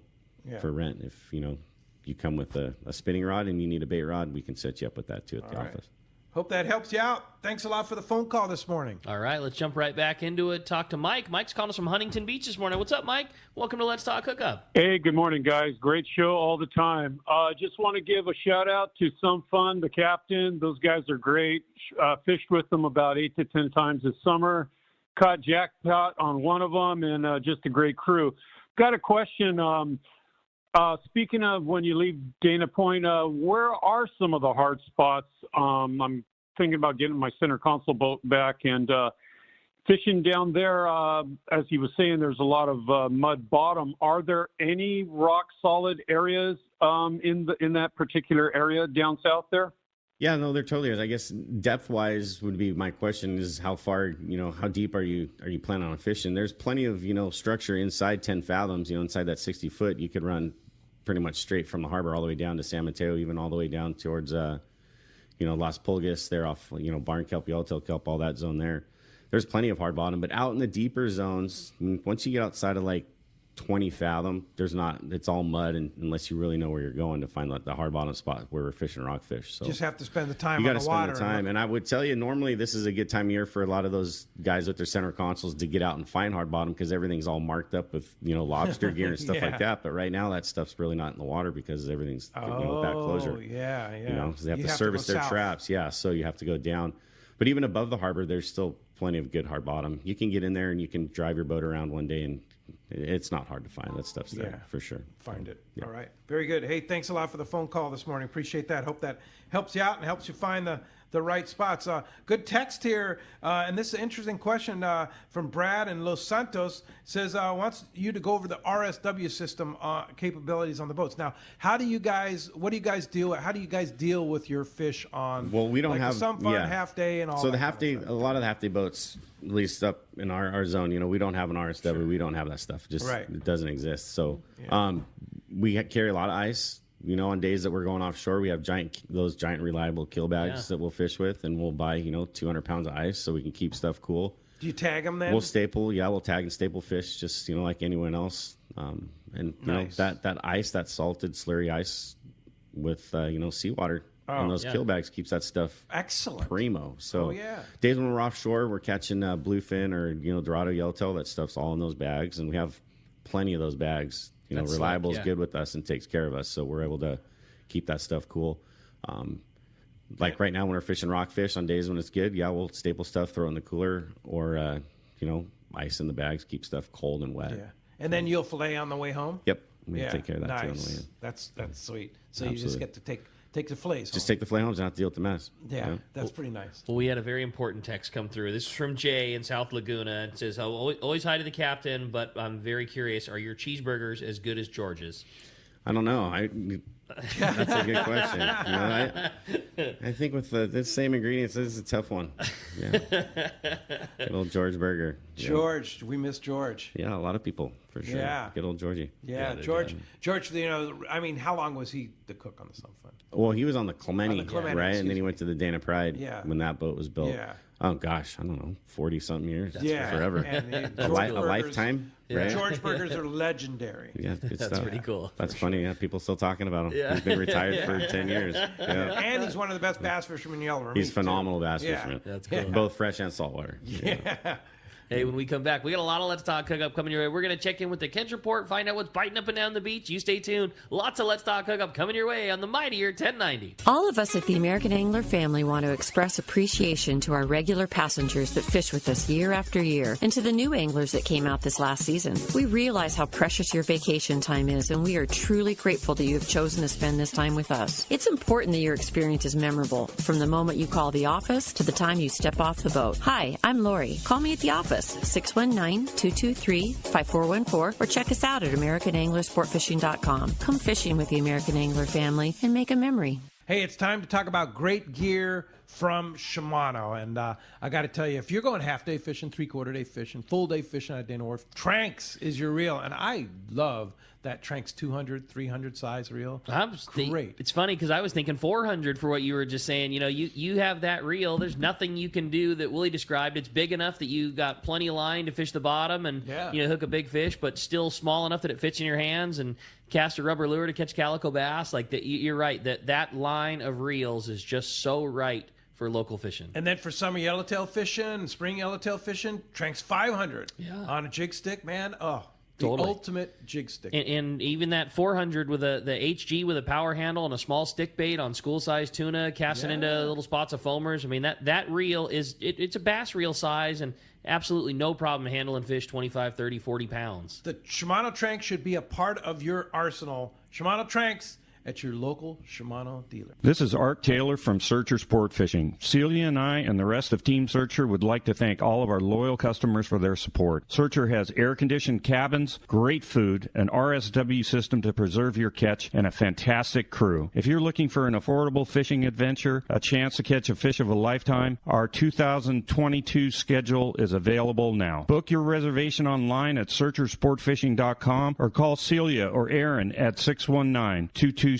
Speaker 5: for rent. If you come with a spinning rod and you need a bait rod, we can set you up with that too at the office.
Speaker 6: Hope that helps you out. Thanks a lot for the phone call this morning.
Speaker 4: All right, let's jump right back into it. Talk to Mike. Mike's calling us from Huntington Beach this morning. What's up, Mike? Welcome to Let's Talk Hookup.
Speaker 13: Hey, good morning, guys. Great show all the time. Just want to give a shout-out to Some Fun, the captain. Those guys are great. Fished with them about 8 to 10 times this summer. Caught jackpot on one of them, and just a great crew. Got a question. Speaking of when you leave Dana Point, where are some of the hard spots? I'm thinking about getting my center console boat back and fishing down there. As he was saying, there's a lot of mud bottom. Are there any rock solid areas in that particular area down south there?
Speaker 5: Yeah, no, there totally is. I guess depth wise would be my question is how far, how deep are you planning on fishing? There's plenty of, structure inside 10 fathoms, inside that 60 foot. You could run pretty much straight from the harbor all the way down to San Mateo, even all the way down towards, Las Pulgas there off, Barn Kelp, Yellowtail Kelp, all that zone there. There's plenty of hard bottom, but out in the deeper zones, once you get outside of like 20 fathom, it's all mud, and unless you really know where you're going to find the hard bottom spot where we're fishing rockfish. So
Speaker 6: just have to spend the time
Speaker 5: on the
Speaker 6: water.
Speaker 5: You got to spend the time. And I would tell you, normally this is a good time of year for a lot of those guys with their center consoles to get out and find hard bottom because everything's all marked up with, lobster gear and stuff like that. But right now that stuff's really not in the water because everything's with that closure.
Speaker 6: Yeah.
Speaker 5: So they have to service their traps. Yeah, so you have to go down. But even above the harbor, there's still plenty of good hard bottom. You can get in there and you can drive your boat around one day and it's not hard to find. That stuff's there for sure.
Speaker 6: Find it. Yeah. All right. Very good. Hey, thanks a lot for the phone call this morning. Appreciate that. Hope that helps you out and helps you find the right spots. Good text here. And this is an interesting question from Brad in Los Santos. Says, wants you to go over the RSW system capabilities on the boats. Now, how do you guys deal with your fish on
Speaker 5: we don't have
Speaker 6: some fun half day and all
Speaker 5: so
Speaker 6: that
Speaker 5: the half day, a lot of the half day boats, at least up in our zone, we don't have an RSW. Sure. We don't have that stuff. Just it doesn't exist. So we carry a lot of ice. On days that we're going offshore, we have those giant reliable kill bags that we'll fish with, and we'll buy 200 pounds of ice so we can keep stuff cool.
Speaker 6: Do you tag them then?
Speaker 5: We'll staple, we'll tag and staple fish just like anyone else. And
Speaker 6: nice.
Speaker 5: That ice, that salted slurry ice with seawater. And those kill bags keeps that stuff
Speaker 6: excellent,
Speaker 5: primo. So days when we're offshore, we're catching bluefin or Dorado, Yellowtail. That stuff's all in those bags, and we have plenty of those bags. Reliable is good with us and takes care of us, so we're able to keep that stuff cool. Right now when we're fishing rockfish on days when it's good, we'll staple stuff, throw it in the cooler, or ice in the bags, keep stuff cold and wet.
Speaker 6: Yeah, and then you'll fillet on the way home.
Speaker 5: Yep, we take care of that
Speaker 6: nice.
Speaker 5: too on the way in.
Speaker 6: That's sweet. So you just get to take the fillets home.
Speaker 5: Just take the fillet home and not have to deal with the mess.
Speaker 6: Yeah, that's pretty nice.
Speaker 4: Well, we had a very important text come through. This is from Jay in South Laguna. It says, always hi to the captain, but I'm very curious. Are your cheeseburgers as good as George's?
Speaker 5: I don't know. That's a good question. I think with the same ingredients, this is a tough one. Yeah. Good old George Burger.
Speaker 6: George, we miss George.
Speaker 5: Yeah, a lot of people for sure.
Speaker 6: Yeah.
Speaker 5: Good old Georgie.
Speaker 6: Yeah, George. George, how long was he the cook on the Sun Fun?
Speaker 5: Well, he was on the Clemente, right? And then he went to the Dana Pride when that boat was built.
Speaker 6: Yeah.
Speaker 5: Oh, gosh, I don't know, 40-something years.
Speaker 6: That's
Speaker 5: forever.
Speaker 6: And
Speaker 5: a lifetime, right?
Speaker 6: George Burgers are legendary.
Speaker 5: Yeah, good
Speaker 4: That's
Speaker 5: stuff.
Speaker 4: pretty cool.
Speaker 5: That's funny. Yeah, people still talking about him. Yeah. He's been retired for 10 years. Yeah.
Speaker 6: And he's one of the best bass fishermen in Yellow River.
Speaker 5: He's phenomenal bass fisherman.
Speaker 4: That's cool.
Speaker 5: Both fresh and saltwater.
Speaker 6: Yeah.
Speaker 4: Hey, when we come back, we got a lot of Let's Talk Hookup coming your way. We're going to check in with the catch report, find out what's biting up and down the beach. You stay tuned. Lots of Let's Talk Hookup coming your way on the mightier 1090.
Speaker 14: All of us at the American Angler family want to express appreciation to our regular passengers that fish with us year after year, and to the new anglers that came out this last season. We realize how precious your vacation time is, and we are truly grateful that you have chosen to spend this time with us. It's important that your experience is memorable, from the moment you call the office to the time you step off the boat. Hi, I'm Lori. Call me at the office, 619-223-5414, or check us out at AmericanAnglerSportfishing.com. Come fishing with the American Angler family and make a memory.
Speaker 6: Hey, it's time to talk about great gear from Shimano. And I got to tell you, if you're going half-day fishing, three-quarter-day fishing, full-day fishing at Dana Wharf, Tranx is your reel. And I love that Tranx 200, 300 size reel. Great.
Speaker 4: It's funny because I was thinking 400 for what you were just saying. You know, you have that reel. There's nothing you can do that Woolley described. It's big enough that you got plenty of line to fish the bottom and hook a big fish, but still small enough that it fits in your hands and cast a rubber lure to catch calico bass. Like you're right, that line of reels is just so right for local fishing.
Speaker 6: And then for summer yellowtail fishing, spring yellowtail fishing, Tranx 500 on a jig stick, man. Oh, the ultimate jig stick.
Speaker 4: And even that 400 with the HG with a power handle and a small stick bait on school-sized tuna, casting into little spots of foamers. I mean, that reel it's a bass reel size and absolutely no problem handling fish 25, 30, 40 pounds.
Speaker 6: The Shimano Tranx should be a part of your arsenal. Shimano Tranx at your local Shimano dealer.
Speaker 15: This is Art Taylor from Searcher Sport Fishing. Celia and I and the rest of Team Searcher would like to thank all of our loyal customers for their support. Searcher has air-conditioned cabins, great food, an RSW system to preserve your catch, and a fantastic crew. If you're looking for an affordable fishing adventure, a chance to catch a fish of a lifetime, our 2022 schedule is available now. Book your reservation online at searchersportfishing.com or call Celia or Aaron at 619-226-2403.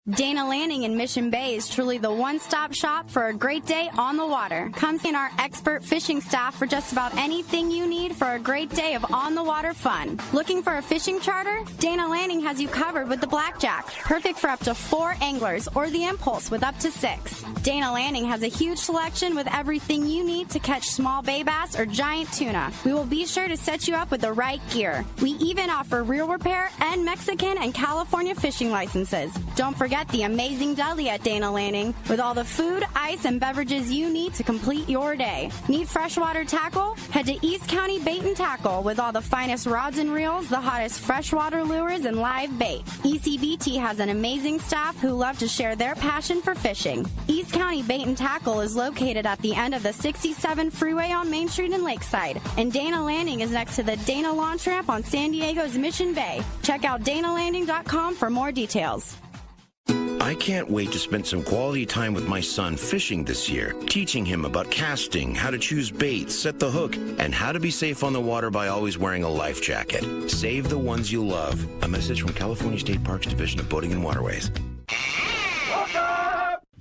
Speaker 16: Dana Landing in Mission Bay is truly the one-stop shop for a great day on the water. Come see our expert fishing staff for just about anything you need for a great day of on-the-water fun. Looking for a fishing charter? Dana Landing has you covered with the Blackjack, perfect for up to 4 anglers, or the Impulse with up to 6. Dana Landing has a huge selection with everything you need to catch small bay bass or giant tuna. We will be sure to set you up with the right gear. We even offer reel repair and Mexican and California fishing licenses. Don't forget the amazing deli at Dana Landing with all the food, ice, and beverages you need to complete your day. Need freshwater tackle? Head to East County Bait and Tackle with all the finest rods and reels, the hottest freshwater lures, and live bait. ECBT has an amazing staff who love to share their passion for fishing. East County Bait and Tackle is located at the end of the 67 freeway on Main Street in Lakeside, and Dana Landing is next to the Dana Launch Ramp on San Diego's Mission Bay. Check out danalanding.com for more details.
Speaker 17: I can't wait to spend some quality time with my son fishing this year, teaching him about casting, how to choose baits, set the hook, and how to be safe on the water by always wearing a life jacket. Save the ones you love. A message from California State Parks Division of Boating and Waterways.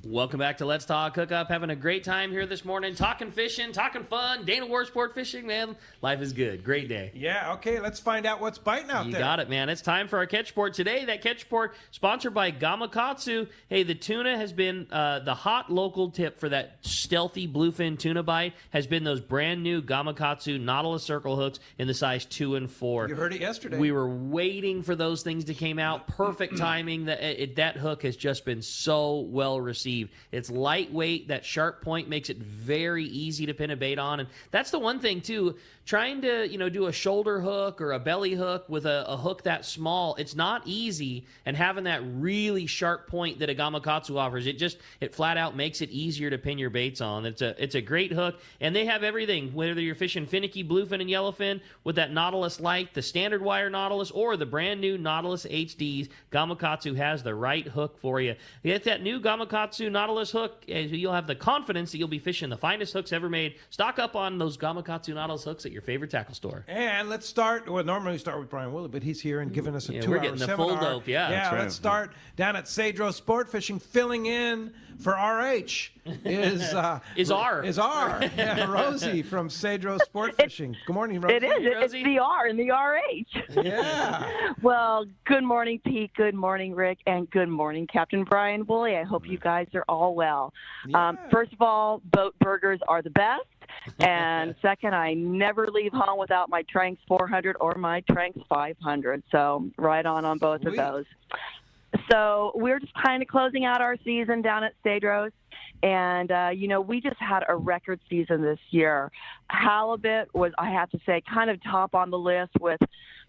Speaker 4: Welcome back to Let's Talk Hookup. Having a great time here this morning. Talking fishing, talking fun. Dana Wharf Sport Fishing, man. Life is good. Great day.
Speaker 6: Yeah, okay. Let's find out what's biting out there.
Speaker 4: You got it, man. It's time for our catch report today. That catch report sponsored by Gamakatsu. Hey, the tuna has been the hot local tip for that stealthy bluefin tuna bite has been those brand new Gamakatsu Nautilus circle hooks in the size 2 and 4.
Speaker 6: You heard it yesterday.
Speaker 4: We were waiting for those things to come out. Perfect timing. That hook has just been so well received. believe. It's lightweight. That sharp point makes it very easy to pin a bait on. And that's the one thing, too. Trying to, do a shoulder hook or a belly hook with a hook that small, it's not easy. And having that really sharp point that a Gamakatsu offers, it flat out makes it easier to pin your baits on. It's a great hook. And they have everything, whether you're fishing finicky, bluefin, and yellowfin with that Nautilus Light, the standard wire Nautilus, or the brand new Nautilus HDs, Gamakatsu has the right hook for you. You get that new Gamakatsu Nautilus hook, you'll have the confidence that you'll be fishing the finest hooks ever made. Stock up on those Gamakatsu Nautilus hooks at your favorite tackle store.
Speaker 6: And let's start. Well, normally we start with Brian Woolley, but he's here and giving us a 2-hour seminar.
Speaker 4: We're getting the full dope.
Speaker 6: Yeah.
Speaker 4: Right.
Speaker 6: Let's start down at Cedros Sport Fishing. Filling in for RH is R. Yeah, Rosie from Cedros Sport Fishing. Good morning, Rosie.
Speaker 18: It is. It's the R and the RH.
Speaker 6: Yeah.
Speaker 18: Well, good morning, Pete. Good morning, Rick. And good morning, Captain Brian Woolley. I hope you guys are all well.
Speaker 6: Yeah.
Speaker 18: First of all, boat burgers are the best. And second, I never leave home without my Tranks 400 or my Tranks 500. So right on both of those. So we're just kind of closing out our season down at Cedros. And, we just had a record season this year. Halibut was, I have to say, kind of top on the list with,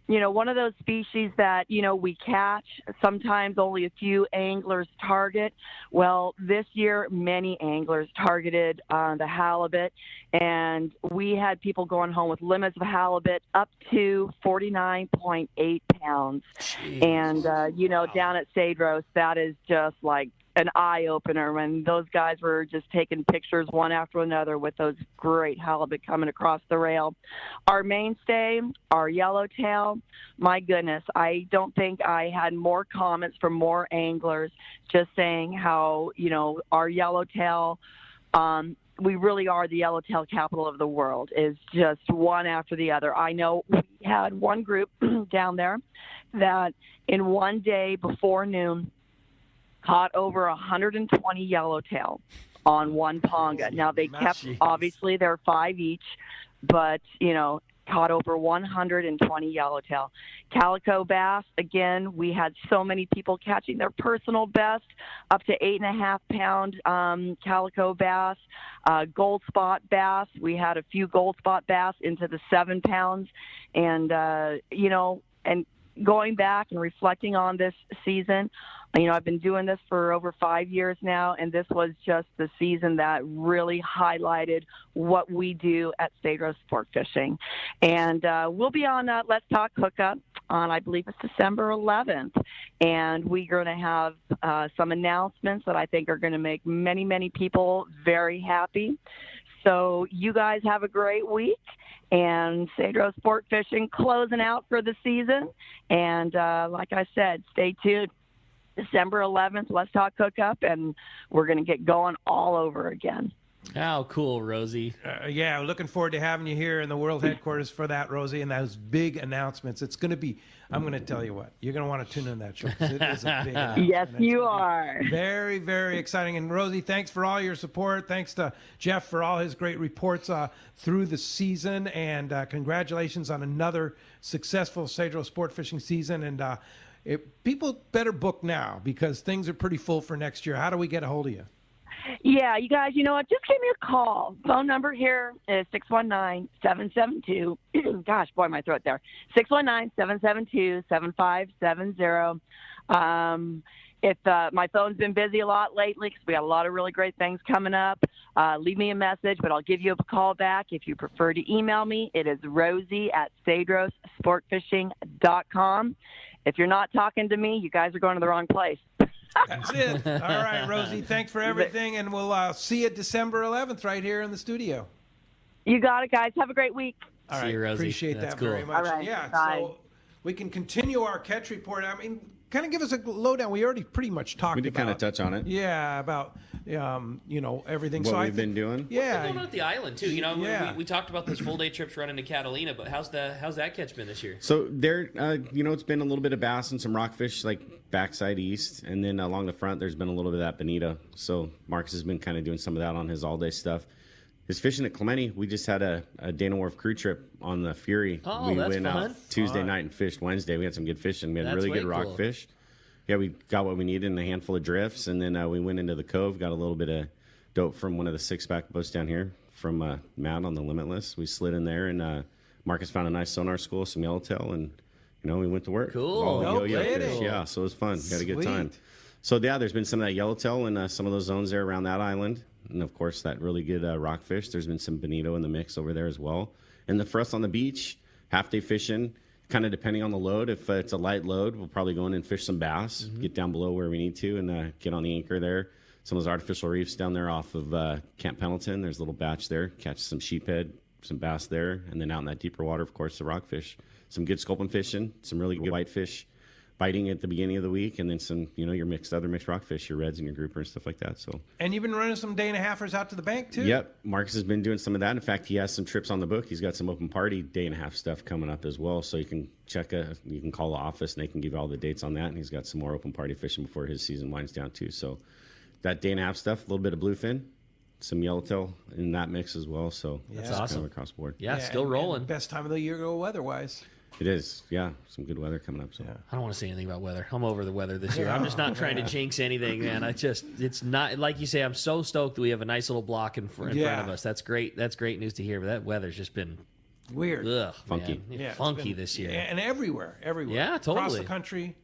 Speaker 18: one of those species that, we catch. Sometimes only a few anglers target. Well, this year, many anglers targeted the halibut. And we had people going home with limits of halibut up to 49.8 pounds. Jeez. And, down at Cedros, that is just like an eye-opener when those guys were just taking pictures one after another with those great halibut coming across the rail. Our mainstay, our yellowtail, my goodness, I don't think I had more comments from more anglers just saying how, our yellowtail, we really are the yellowtail capital of the world, is just one after the other. I know we had one group down there that in one day before noon caught over 120 yellowtail on one ponga. Now, they kept, obviously, they're 5 each, but, caught over 120 yellowtail. Calico bass, again, we had so many people catching their personal best, up to 8.5-pound calico bass. Gold spot bass, we had a few gold spot bass into the 7 pounds. And, and going back and reflecting on this season, I've been doing this for over 5 years now, and this was just the season that really highlighted what we do at Cedros Sport Fishing. And we'll be on Let's Talk Hookup on, I believe it's December 11th, and we're going to have some announcements that I think are going to make many, many people very happy. So you guys have a great week. And Cedros Sport Fishing closing out for the season. And like I said, stay tuned. December 11th, Let's Talk Hookup, and we're going to get going all over again.
Speaker 4: How cool, Rosie.
Speaker 6: Yeah, looking forward to having you here in the world headquarters for that, Rosie, and those big announcements. It's going to be, I'm going to tell you what, you're going to want to tune in that show. It is a big announcement.
Speaker 18: Yes, you are.
Speaker 6: Very, very exciting. And Rosie, thanks for all your support. Thanks to Jeff for all his great reports through the season. And congratulations on another successful Cedros Sport Fishing season. And people better book now because things are pretty full for next year. How do we get a hold of you?
Speaker 18: Yeah, you guys, you know what? Just give me a call. Phone number here is 619-772. Gosh, boy, my throat there. 619-772-7570. If my phone's been busy a lot lately because we got a lot of really great things coming up, leave me a message, but I'll give you a call back. If you prefer to email me, it is rosie@cedrossportfishing.com. If you're not talking to me, you guys are going to the wrong place.
Speaker 6: That's it. All right, Rosie, thanks for everything, and we'll see you December 11th right here in the studio.
Speaker 18: You got it, guys. Have a great week.
Speaker 6: All right,
Speaker 4: see you, Rosie.
Speaker 6: Appreciate
Speaker 4: That's
Speaker 6: that
Speaker 4: cool.
Speaker 6: very much.
Speaker 18: All right,
Speaker 6: yeah,
Speaker 18: bye.
Speaker 6: so we can continue our catch report. I mean, kind of give us a lowdown. We already pretty much talked about.
Speaker 5: We did kind of touch on it.
Speaker 6: Yeah, about everything.
Speaker 5: What
Speaker 6: so
Speaker 5: we've been doing.
Speaker 6: Yeah,
Speaker 4: what's going on at the island too? We talked about those full day trips running to Catalina, but how's that catch been this year?
Speaker 5: So there, it's been a little bit of bass and some rockfish like backside east, and then along the front there's been a little bit of that bonita. So Marcus has been kind of doing some of that on his all day stuff. His fishing at Clemente, we just had a Dana Wharf crew trip on the Fury.
Speaker 4: Oh,
Speaker 5: we
Speaker 4: that's
Speaker 5: went
Speaker 4: fun.
Speaker 5: out Tuesday night and fished Wednesday. We had some good fishing. We had really good rockfish. yeah, we got what we needed in a handful of drifts, and then we went into the cove, got a little bit of dope from one of the 6-back boats down here from Matt on the Limitless. We slid in there, and Marcus found a nice sonar school, some yellowtail, and we went to work.
Speaker 4: Cool.
Speaker 5: All the
Speaker 4: No
Speaker 5: yo-yo
Speaker 4: kidding.
Speaker 5: fish. Yeah, so it was fun. Had a good
Speaker 6: Sweet.
Speaker 5: time. So yeah, there's been some of that yellowtail in some of those zones there around that island, and of course that really good rockfish. There's been some bonito in the mix over there as well. And for us on the beach, half-day fishing, kind of depending on the load. If it's a light load, we'll probably go in and fish some bass, get down below where we need to, and get on the anchor there. Some of those artificial reefs down there off of Camp Pendleton. There's a little batch there. Catch some sheephead, some bass there, and then out in that deeper water, of course, the rockfish. Some good sculpin fishing, some really good whitefish biting at the beginning of the week, and then some, your other mixed rockfish, your reds and your grouper and stuff like that. So.
Speaker 6: And you've been running some day-and-a-halfers out to the bank, too?
Speaker 5: Yep. Marcus has been doing some of that. In fact, he has some trips on the book. He's got some open party day-and-a-half stuff coming up as well. So you can you can call the office, and they can give you all the dates on that. And he's got some more open party fishing before his season winds down, too. So that day-and-a-half stuff, a little bit of bluefin, some yellowtail in that mix as well. So
Speaker 4: that's
Speaker 5: awesome. Kind of across the board.
Speaker 4: Yeah, still rolling.
Speaker 6: And best time of the year to go weather-wise.
Speaker 5: It is, yeah. Some good weather coming up. So
Speaker 4: I don't want to say anything about weather. I'm over the weather this year. I'm just not trying to jinx anything, man. It's not like you say. I'm so stoked that we have a nice little block in front of us. That's great. That's great news to hear. But that weather's just been
Speaker 6: weird,
Speaker 5: funky,
Speaker 4: funky this year,
Speaker 6: and everywhere.
Speaker 4: Yeah, totally.
Speaker 6: Across the country,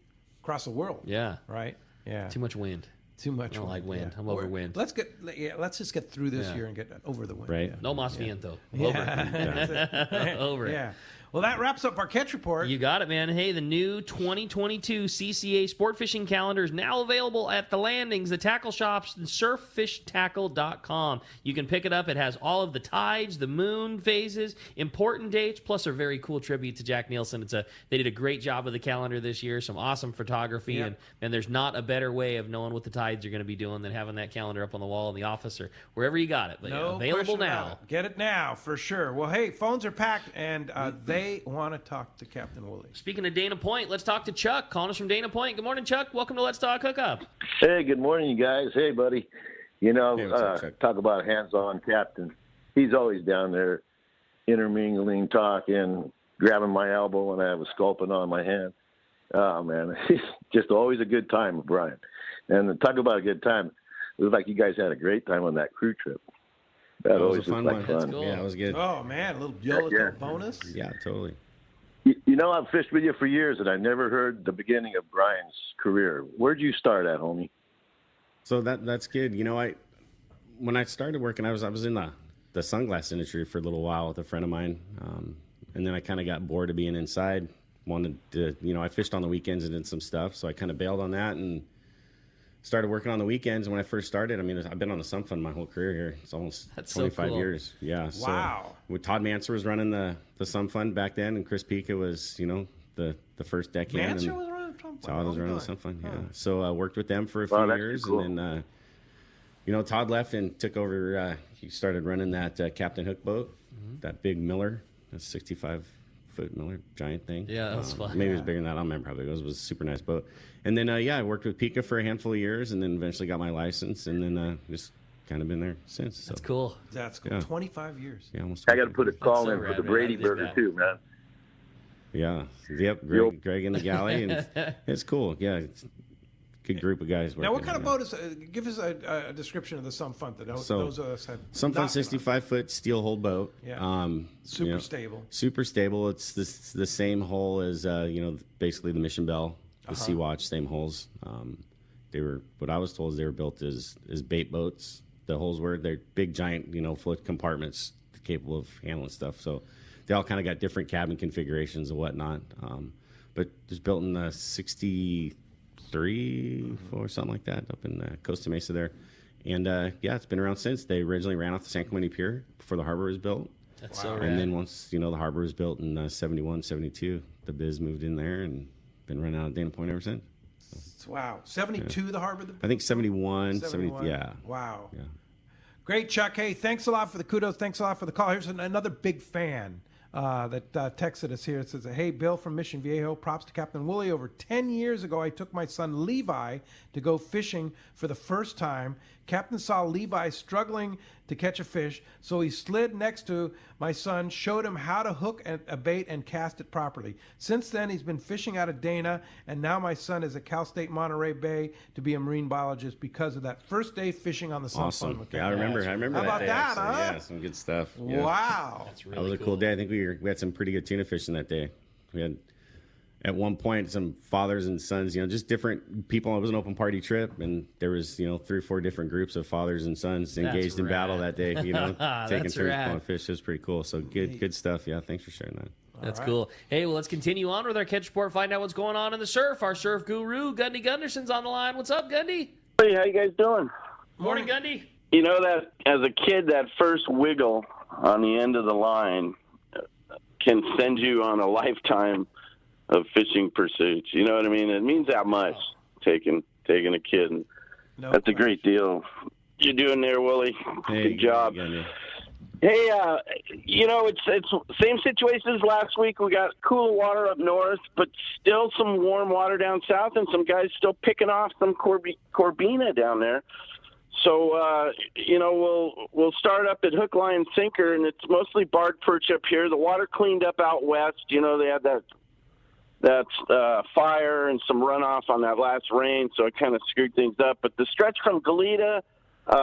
Speaker 6: across the world.
Speaker 4: Yeah,
Speaker 6: right. Yeah,
Speaker 4: too much wind.
Speaker 6: Too much.
Speaker 4: I don't like wind.
Speaker 6: Yeah.
Speaker 4: I'm over wind.
Speaker 6: Let's just get through this year and get over the wind.
Speaker 5: Right.
Speaker 6: Yeah.
Speaker 4: No mas viento.
Speaker 6: Over.
Speaker 4: Over it.
Speaker 6: Yeah. Well, that wraps up our catch report.
Speaker 4: You got it, man. Hey, the new 2022 CCA Sport Fishing Calendar is now available at the landings, the tackle shops, and surffishtackle.com. You can pick it up. It has all of the tides, the moon phases, important dates, plus a very cool tribute to Jack Nielsen. They did a great job of the calendar this year, some awesome photography, and there's not a better way of knowing what the tides are going to be doing than having that calendar up on the wall in the office or wherever you got it. But
Speaker 6: No
Speaker 4: available
Speaker 6: question
Speaker 4: now.
Speaker 6: about it. Get it now, for sure. Well, hey, phones are packed, and they want to talk to Captain Woolley.
Speaker 4: Speaking of Dana Point, let's talk to Chuck, calling us from Dana Point. Good morning, Chuck. Welcome to Let's Talk Hookup.
Speaker 19: Hey, good morning, you guys. Hey, buddy. Talk about hands-on captain. He's always down there intermingling, talking, grabbing my elbow when I have a sculpin on my hand. Oh, man, it's just always a good time with Brian. And talk about a good time. It was like you guys had a great time on that crew trip. That
Speaker 5: was
Speaker 19: always
Speaker 5: a fun
Speaker 19: like
Speaker 5: one.
Speaker 19: fun.
Speaker 5: Cool. Yeah, it was good.
Speaker 6: Oh, man, a little yellowtail bonus.
Speaker 5: Yeah, totally.
Speaker 19: You know, I've fished with you for years, and I never heard the beginning of Brian's career. Where'd you start at, homie?
Speaker 5: So that's good. When I started working, I was in the sunglass industry for a little while with a friend of mine, and then I kind of got bored of being inside. Wanted to, I fished on the weekends and did some stuff, so I kind of bailed on that and started working on the weekends. When I first started, I've been on the Sun Fund my whole career here. It's almost 25 years. Yeah.
Speaker 6: Wow.
Speaker 5: So Todd Manser was running the Sun Fund back then, and Chris Pica was, the first deckhand.
Speaker 6: Manser was running the Sun Fund.
Speaker 5: Todd was running the Sun Fund. Yeah. So I worked with them for a
Speaker 19: Wow,
Speaker 5: few
Speaker 19: that's
Speaker 5: years,
Speaker 19: cool.
Speaker 5: and then Todd left and took over. He started running that Captain Hook boat, that big Miller, a 65-foot Miller, giant thing.
Speaker 4: Yeah, that was fun.
Speaker 5: Maybe it was bigger than that. I don't remember how big it was. It was a super nice boat. And then, I worked with Pica for a handful of years, and then eventually got my license, and then just kind of been there since. So.
Speaker 4: That's cool.
Speaker 6: That's cool.
Speaker 5: Yeah.
Speaker 6: 25 years.
Speaker 5: Yeah, almost.
Speaker 19: I got to put a call
Speaker 4: so
Speaker 19: in
Speaker 4: rad,
Speaker 19: for the
Speaker 4: man.
Speaker 19: Brady
Speaker 4: That is
Speaker 19: burger,
Speaker 4: bad.
Speaker 19: too, man.
Speaker 5: Yeah. Yep. Greg in the galley, and it's cool. Yeah. It's a good group of guys.
Speaker 6: Now, what
Speaker 5: working
Speaker 6: kind of
Speaker 5: on
Speaker 6: boat is? Give us a description of the Sun Fund. Those of us have
Speaker 5: Sun Fund
Speaker 6: not-
Speaker 5: 65-foot steel hull boat.
Speaker 6: Yeah. Super stable.
Speaker 5: Super stable. It's the same hull as basically the Mission Bell, the Sea Watch, same hulls. They were, what I was told is they were built as bait boats. The hulls they're big, giant, float compartments capable of handling stuff. So they all kind of got different cabin configurations and whatnot. But just built in 63 or something like that up in Costa Mesa there. And it's been around since. They originally ran off the San Clemente Pier before the harbor was built.
Speaker 4: That's so rad.
Speaker 5: And then once, the harbor was built in 71, 72, the biz moved in there and been running out of Dana Point ever since.
Speaker 6: Wow. 72, the harbor?
Speaker 5: I think 71,
Speaker 6: 71.
Speaker 5: 70, yeah.
Speaker 6: Wow.
Speaker 5: Yeah.
Speaker 6: Great, Chuck. Hey, thanks a lot for the kudos. Thanks a lot for the call. Here's another big fan that texted us here. It says, hey, Bill from Mission Viejo, props to Captain Woolley. Over 10 years ago, I took my son Levi to go fishing for the first time. Captain saw Levi struggling to catch a fish, so he slid next to my son, showed him how to hook a bait and cast it properly. Since then, he's been fishing out of Dana, and now my son is at Cal State Monterey Bay to be a marine biologist because of that first day fishing on the sump pond with
Speaker 5: Yeah, I remember
Speaker 6: How
Speaker 5: that
Speaker 6: about
Speaker 5: day.
Speaker 6: that,
Speaker 5: actually.
Speaker 6: huh?
Speaker 5: Yeah, some good stuff. Yeah.
Speaker 6: Wow.
Speaker 4: That's really
Speaker 5: That was a cool day. I think we had some pretty good tuna fishing that day. We had, at one point, some fathers and sons, just different people. It was an open party trip, and there was, 3 or 4 different groups of fathers and sons engaged in battle that day, taking turns pulling fish. It was pretty cool. So good stuff. Yeah, thanks for sharing that.
Speaker 4: That's cool. Hey, well, let's continue on with our catch report, find out what's going on in the surf. Our surf guru, Gundy Gunderson's on the line. What's up, Gundy?
Speaker 20: Hey, how you guys doing?
Speaker 4: Morning, Gundy.
Speaker 20: You know that as a kid, that first wiggle on the end of the line can send you on a lifetime of fishing pursuits. You know what I mean? It means that much, taking a kid. And that's a great deal you're doing there, Woolley. Good job. Hey, it's same situation as last week. We got cooler water up north, but still some warm water down south, and some guys still picking off some corbina down there. So, we'll start up at hook, line, sinker, and it's mostly barred perch up here. The water cleaned up out west. They had that fire and some runoff on that last rain, so it kind of screwed things up. But the stretch from Goleta,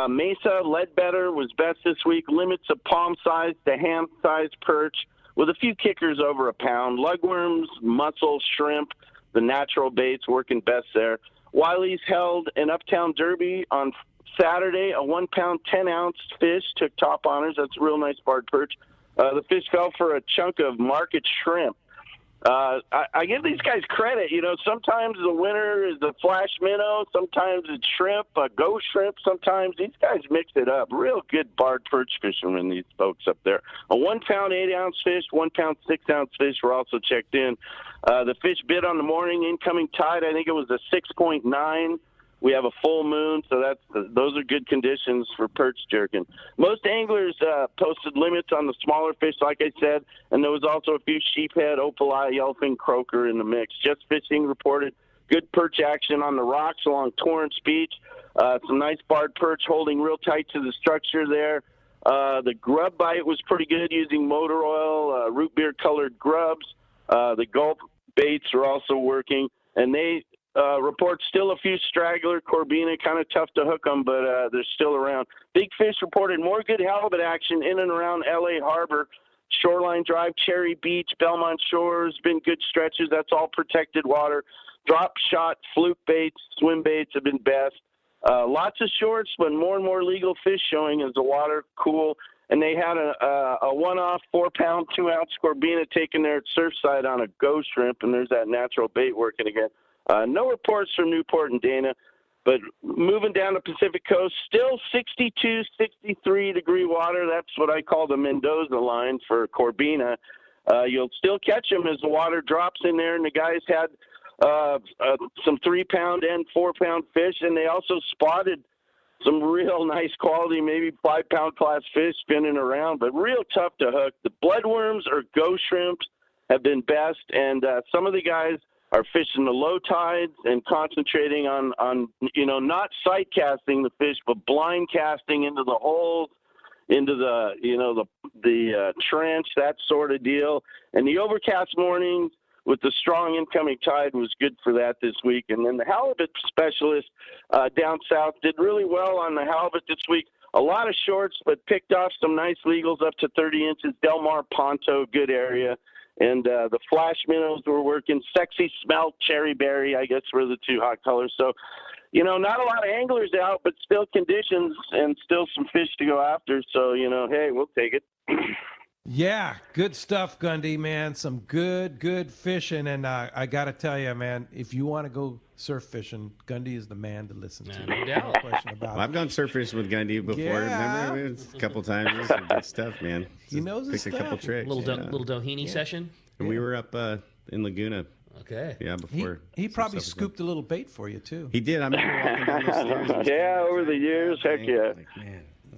Speaker 20: Mesa, Ledbetter was best this week. Limits of palm-sized to ham-sized perch with a few kickers over a pound. Lugworms, mussels, shrimp, the natural baits working best there. Wiley's held an Uptown Derby on Saturday. A 1 pound, 10-ounce fish took top honors. That's a real nice barred perch. The fish fell for a chunk of market shrimp. I give these guys credit. Sometimes the winner is a flash minnow. Sometimes it's shrimp, a ghost shrimp. Sometimes these guys mix it up. Real good barred perch fishermen, these folks up there. A 1 pound, 8-ounce fish, 1 pound, 6-ounce fish were also checked in. The fish bit on the morning incoming tide. I think it was a 6.9. We have a full moon, so those are good conditions for perch jerking. Most anglers posted limits on the smaller fish, like I said, and there was also a few sheephead, opali, yellowfin, croaker in the mix. Just Fishing reported good perch action on the rocks along Torrance Beach. Some nice barred perch holding real tight to the structure there. The grub bite was pretty good using motor oil, root beer colored grubs. The gulp baits are also working, and they report still a few straggler corbina, kind of tough to hook them, but they're still around. Big Fish reported more good halibut action in and around L.A. Harbor. Shoreline Drive, Cherry Beach, Belmont Shores, been good stretches. That's all protected water. Drop shot, fluke baits, swim baits have been best. Lots of shorts, but more and more legal fish showing as the water cool. And they had a one-off 4 pound, 2-ounce corbina taken there at Surfside on a ghost shrimp, and there's that natural bait working again. No reports from Newport and Dana, but moving down the Pacific Coast, still 62, 63-degree water. That's what I call the Mendoza line for corbina. You'll still catch them as the water drops in there, and the guys had some 3 pound and 4 pound fish, and they also spotted some real nice quality, maybe 5 pound class fish spinning around, but real tough to hook. The bloodworms or ghost shrimps have been best, and some of the guys are fishing the low tides and concentrating on not sight casting the fish, but blind casting into the holes, into the trench, that sort of deal. And the overcast mornings with the strong incoming tide was good for that this week. And then the halibut specialist down south did really well on the halibut this week. A lot of shorts, but picked off some nice legals up to 30 inches. Del Mar, Ponto, good area. And the flash minnows were working. Sexy Smelt, Cherry Berry, I guess, were the 2 hot colors. So, not a lot of anglers out, but still conditions and still some fish to go after. So, hey, we'll take it.
Speaker 6: Yeah, good stuff, Gundy, man. Some good fishing. And I got to tell you, man, if you want to go surf fishing, Gundy is the man to listen to.
Speaker 4: No doubt.
Speaker 6: No question about it.
Speaker 5: I've gone surf fishing with Gundy before.
Speaker 6: Yeah.
Speaker 5: Remember? A couple times. It was some good stuff, man.
Speaker 6: He knows his
Speaker 5: Picked a couple
Speaker 6: stuff.
Speaker 5: tricks.
Speaker 4: Little Doheny session.
Speaker 5: And we were up in Laguna.
Speaker 4: Okay.
Speaker 5: Yeah, before.
Speaker 6: He probably scooped a little bait for you, too.
Speaker 5: He did. I remember walking down the stairs.
Speaker 20: Yeah, over the years, heck yeah.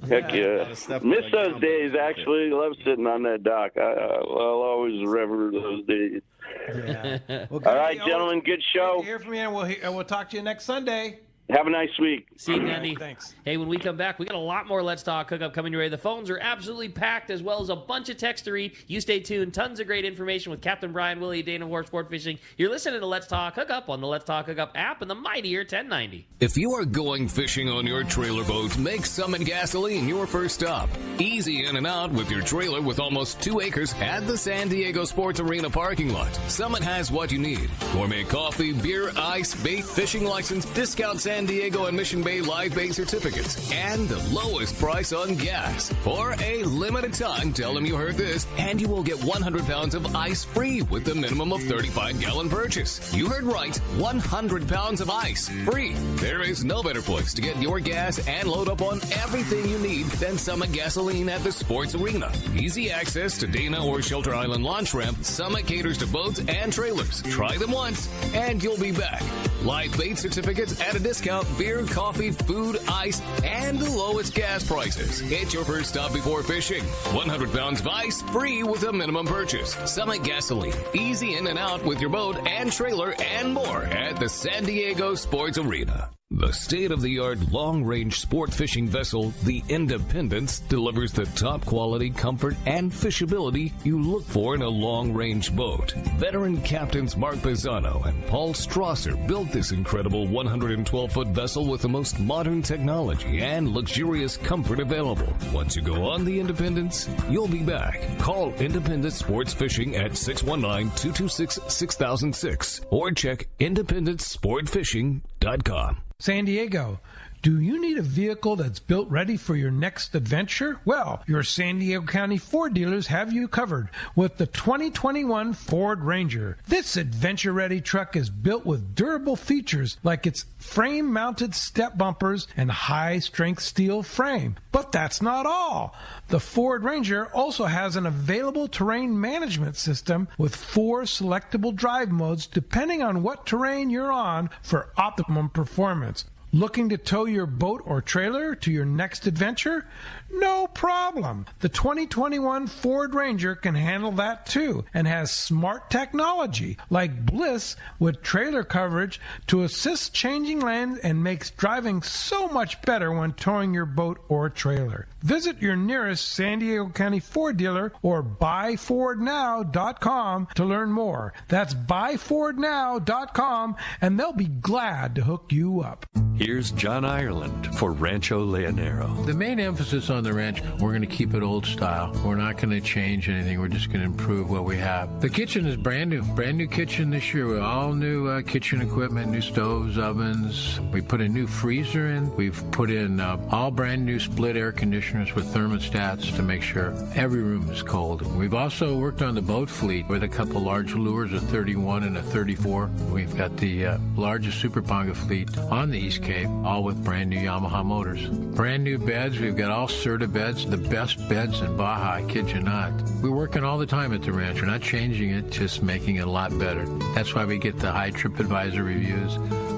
Speaker 20: Heck yeah. Miss those days, actually. Love sitting on that dock. I'll always remember those days.
Speaker 6: Yeah. Well,
Speaker 20: all right, gentlemen, good show.
Speaker 6: Hear from you, and we'll talk to you next Sunday.
Speaker 20: Have a nice week.
Speaker 4: See you, Andy.
Speaker 6: Thanks.
Speaker 4: Hey, when we come back, we got a lot more Let's Talk Hookup coming your way. The phones are absolutely packed, as well as a bunch of text to read. You stay tuned. Tons of great information with Captain Brian, Woolley, Dana Wharf Sport Fishing. You're listening to Let's Talk Hookup on the Let's Talk Hookup app and the mightier 1090.
Speaker 21: If you are going fishing on your trailer boat, make Summit Gasoline your first stop. Easy in and out with your trailer with almost 2 acres at the San Diego Sports Arena parking lot. Summit has what you need. Gourmet coffee, beer, ice, bait, fishing license, discount San Diego and Mission Bay live bait certificates, and the lowest price on gas. For a limited time, tell them you heard this, and you will get 100 pounds of ice free with the minimum of 35-gallon purchase. You heard right, 100 pounds of ice free. There is no better place to get your gas and load up on everything you need than Summit Gasoline at the Sports Arena. Easy access to Dana or Shelter Island launch ramp. Summit caters to boats and trailers. Try them once, and you'll be back. Live bait certificates at a discount, beer, coffee, food, ice, and the lowest gas prices. It's your first stop before fishing. 100 pounds of ice free with a minimum purchase. Summit Gasoline. Easy in and out with your boat and trailer and more at the San Diego Sports Arena. The state-of-the-art long-range sport fishing vessel, the Independence, delivers the top quality, comfort, and fishability you look for in a long-range boat. Veteran captains Mark Pisano and Paul Strasser built this incredible 112-foot vessel with the most modern technology and luxurious comfort available. Once you go on the Independence, you'll be back. Call Independence Sports Fishing at 619-226-6006 or check independencesportfishing.com.
Speaker 3: San Diego, do you need a vehicle that's built ready for your next adventure? Well, your San Diego County Ford dealers have you covered with the 2021 Ford Ranger. This adventure-ready truck is built with durable features like its frame-mounted step bumpers and high-strength steel frame. But that's not all. The Ford Ranger also has an available terrain management system with 4 selectable drive modes depending on what terrain you're on for optimum performance. Looking to tow your boat or trailer to your next adventure? No problem. The 2021 Ford Ranger can handle that too and has smart technology like Bliss with trailer coverage to assist changing lanes and makes driving so much better when towing your boat or trailer. Visit your nearest San Diego County Ford dealer or buyfordnow.com to learn more. That's buyfordnow.com and they'll be glad to hook you up.
Speaker 22: Here's John Ireland for Rancho Leonero.
Speaker 23: The main emphasis on the ranch, we're going to keep it old style. We're not going to change anything. We're just going to improve what we have. The kitchen is brand new kitchen this year with all new kitchen equipment, new stoves, ovens. We put a new freezer in. We've put in all brand new split air conditioners with thermostats to make sure every room is cold. We've also worked on the boat fleet with a couple large lures, a 31 and a 34. We've got the largest Super Ponga fleet on the East Cape, all with brand new Yamaha motors. Brand new beds. We've got all Serta beds, the best beds in Baja, I kid you not. We're working all the time at the ranch. We're not changing it, just making it a lot better. That's why we get the high TripAdvisor reviews.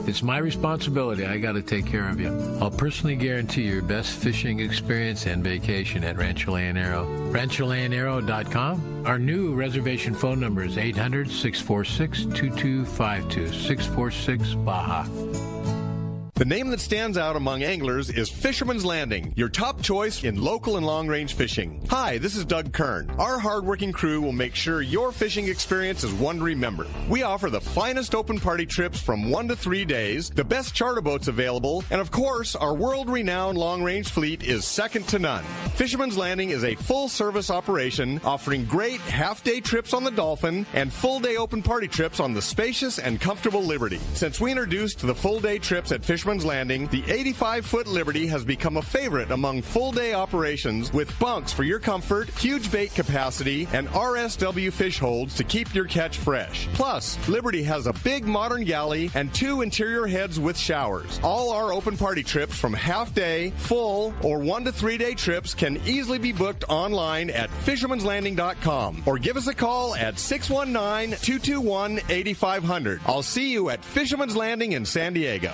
Speaker 23: It's my responsibility. I got to take care of you. I'll personally guarantee your best fishing experience and vacation at Rancho Leonero. RanchoLeonero.com. Our new reservation phone number is 800-646-2252, 646 Baja.
Speaker 24: The name that stands out among anglers is Fisherman's Landing, your top choice in local and long-range fishing. Hi, this is Doug Kern. Our hard-working crew will make sure your fishing experience is one to remember. We offer the finest open party trips from 1 to 3 days, the best charter boats available, and of course, our world-renowned long-range fleet is second to none. Fisherman's Landing is a full-service operation offering great half-day trips on the Dolphin and full-day open party trips on the spacious and comfortable Liberty. Since we introduced the full-day trips at Fisherman's Landing, the 85-foot Liberty has become a favorite among full-day operations with bunks for your comfort, huge bait capacity, and RSW fish holds to keep your catch fresh. Plus, Liberty has a big modern galley and 2 interior heads with showers. All our open party trips from half-day, full, or 1 to 3 day trips can easily be booked online at fishermanslanding.com or give us a call at 619-221-8500. I'll see you at Fisherman's Landing in San Diego.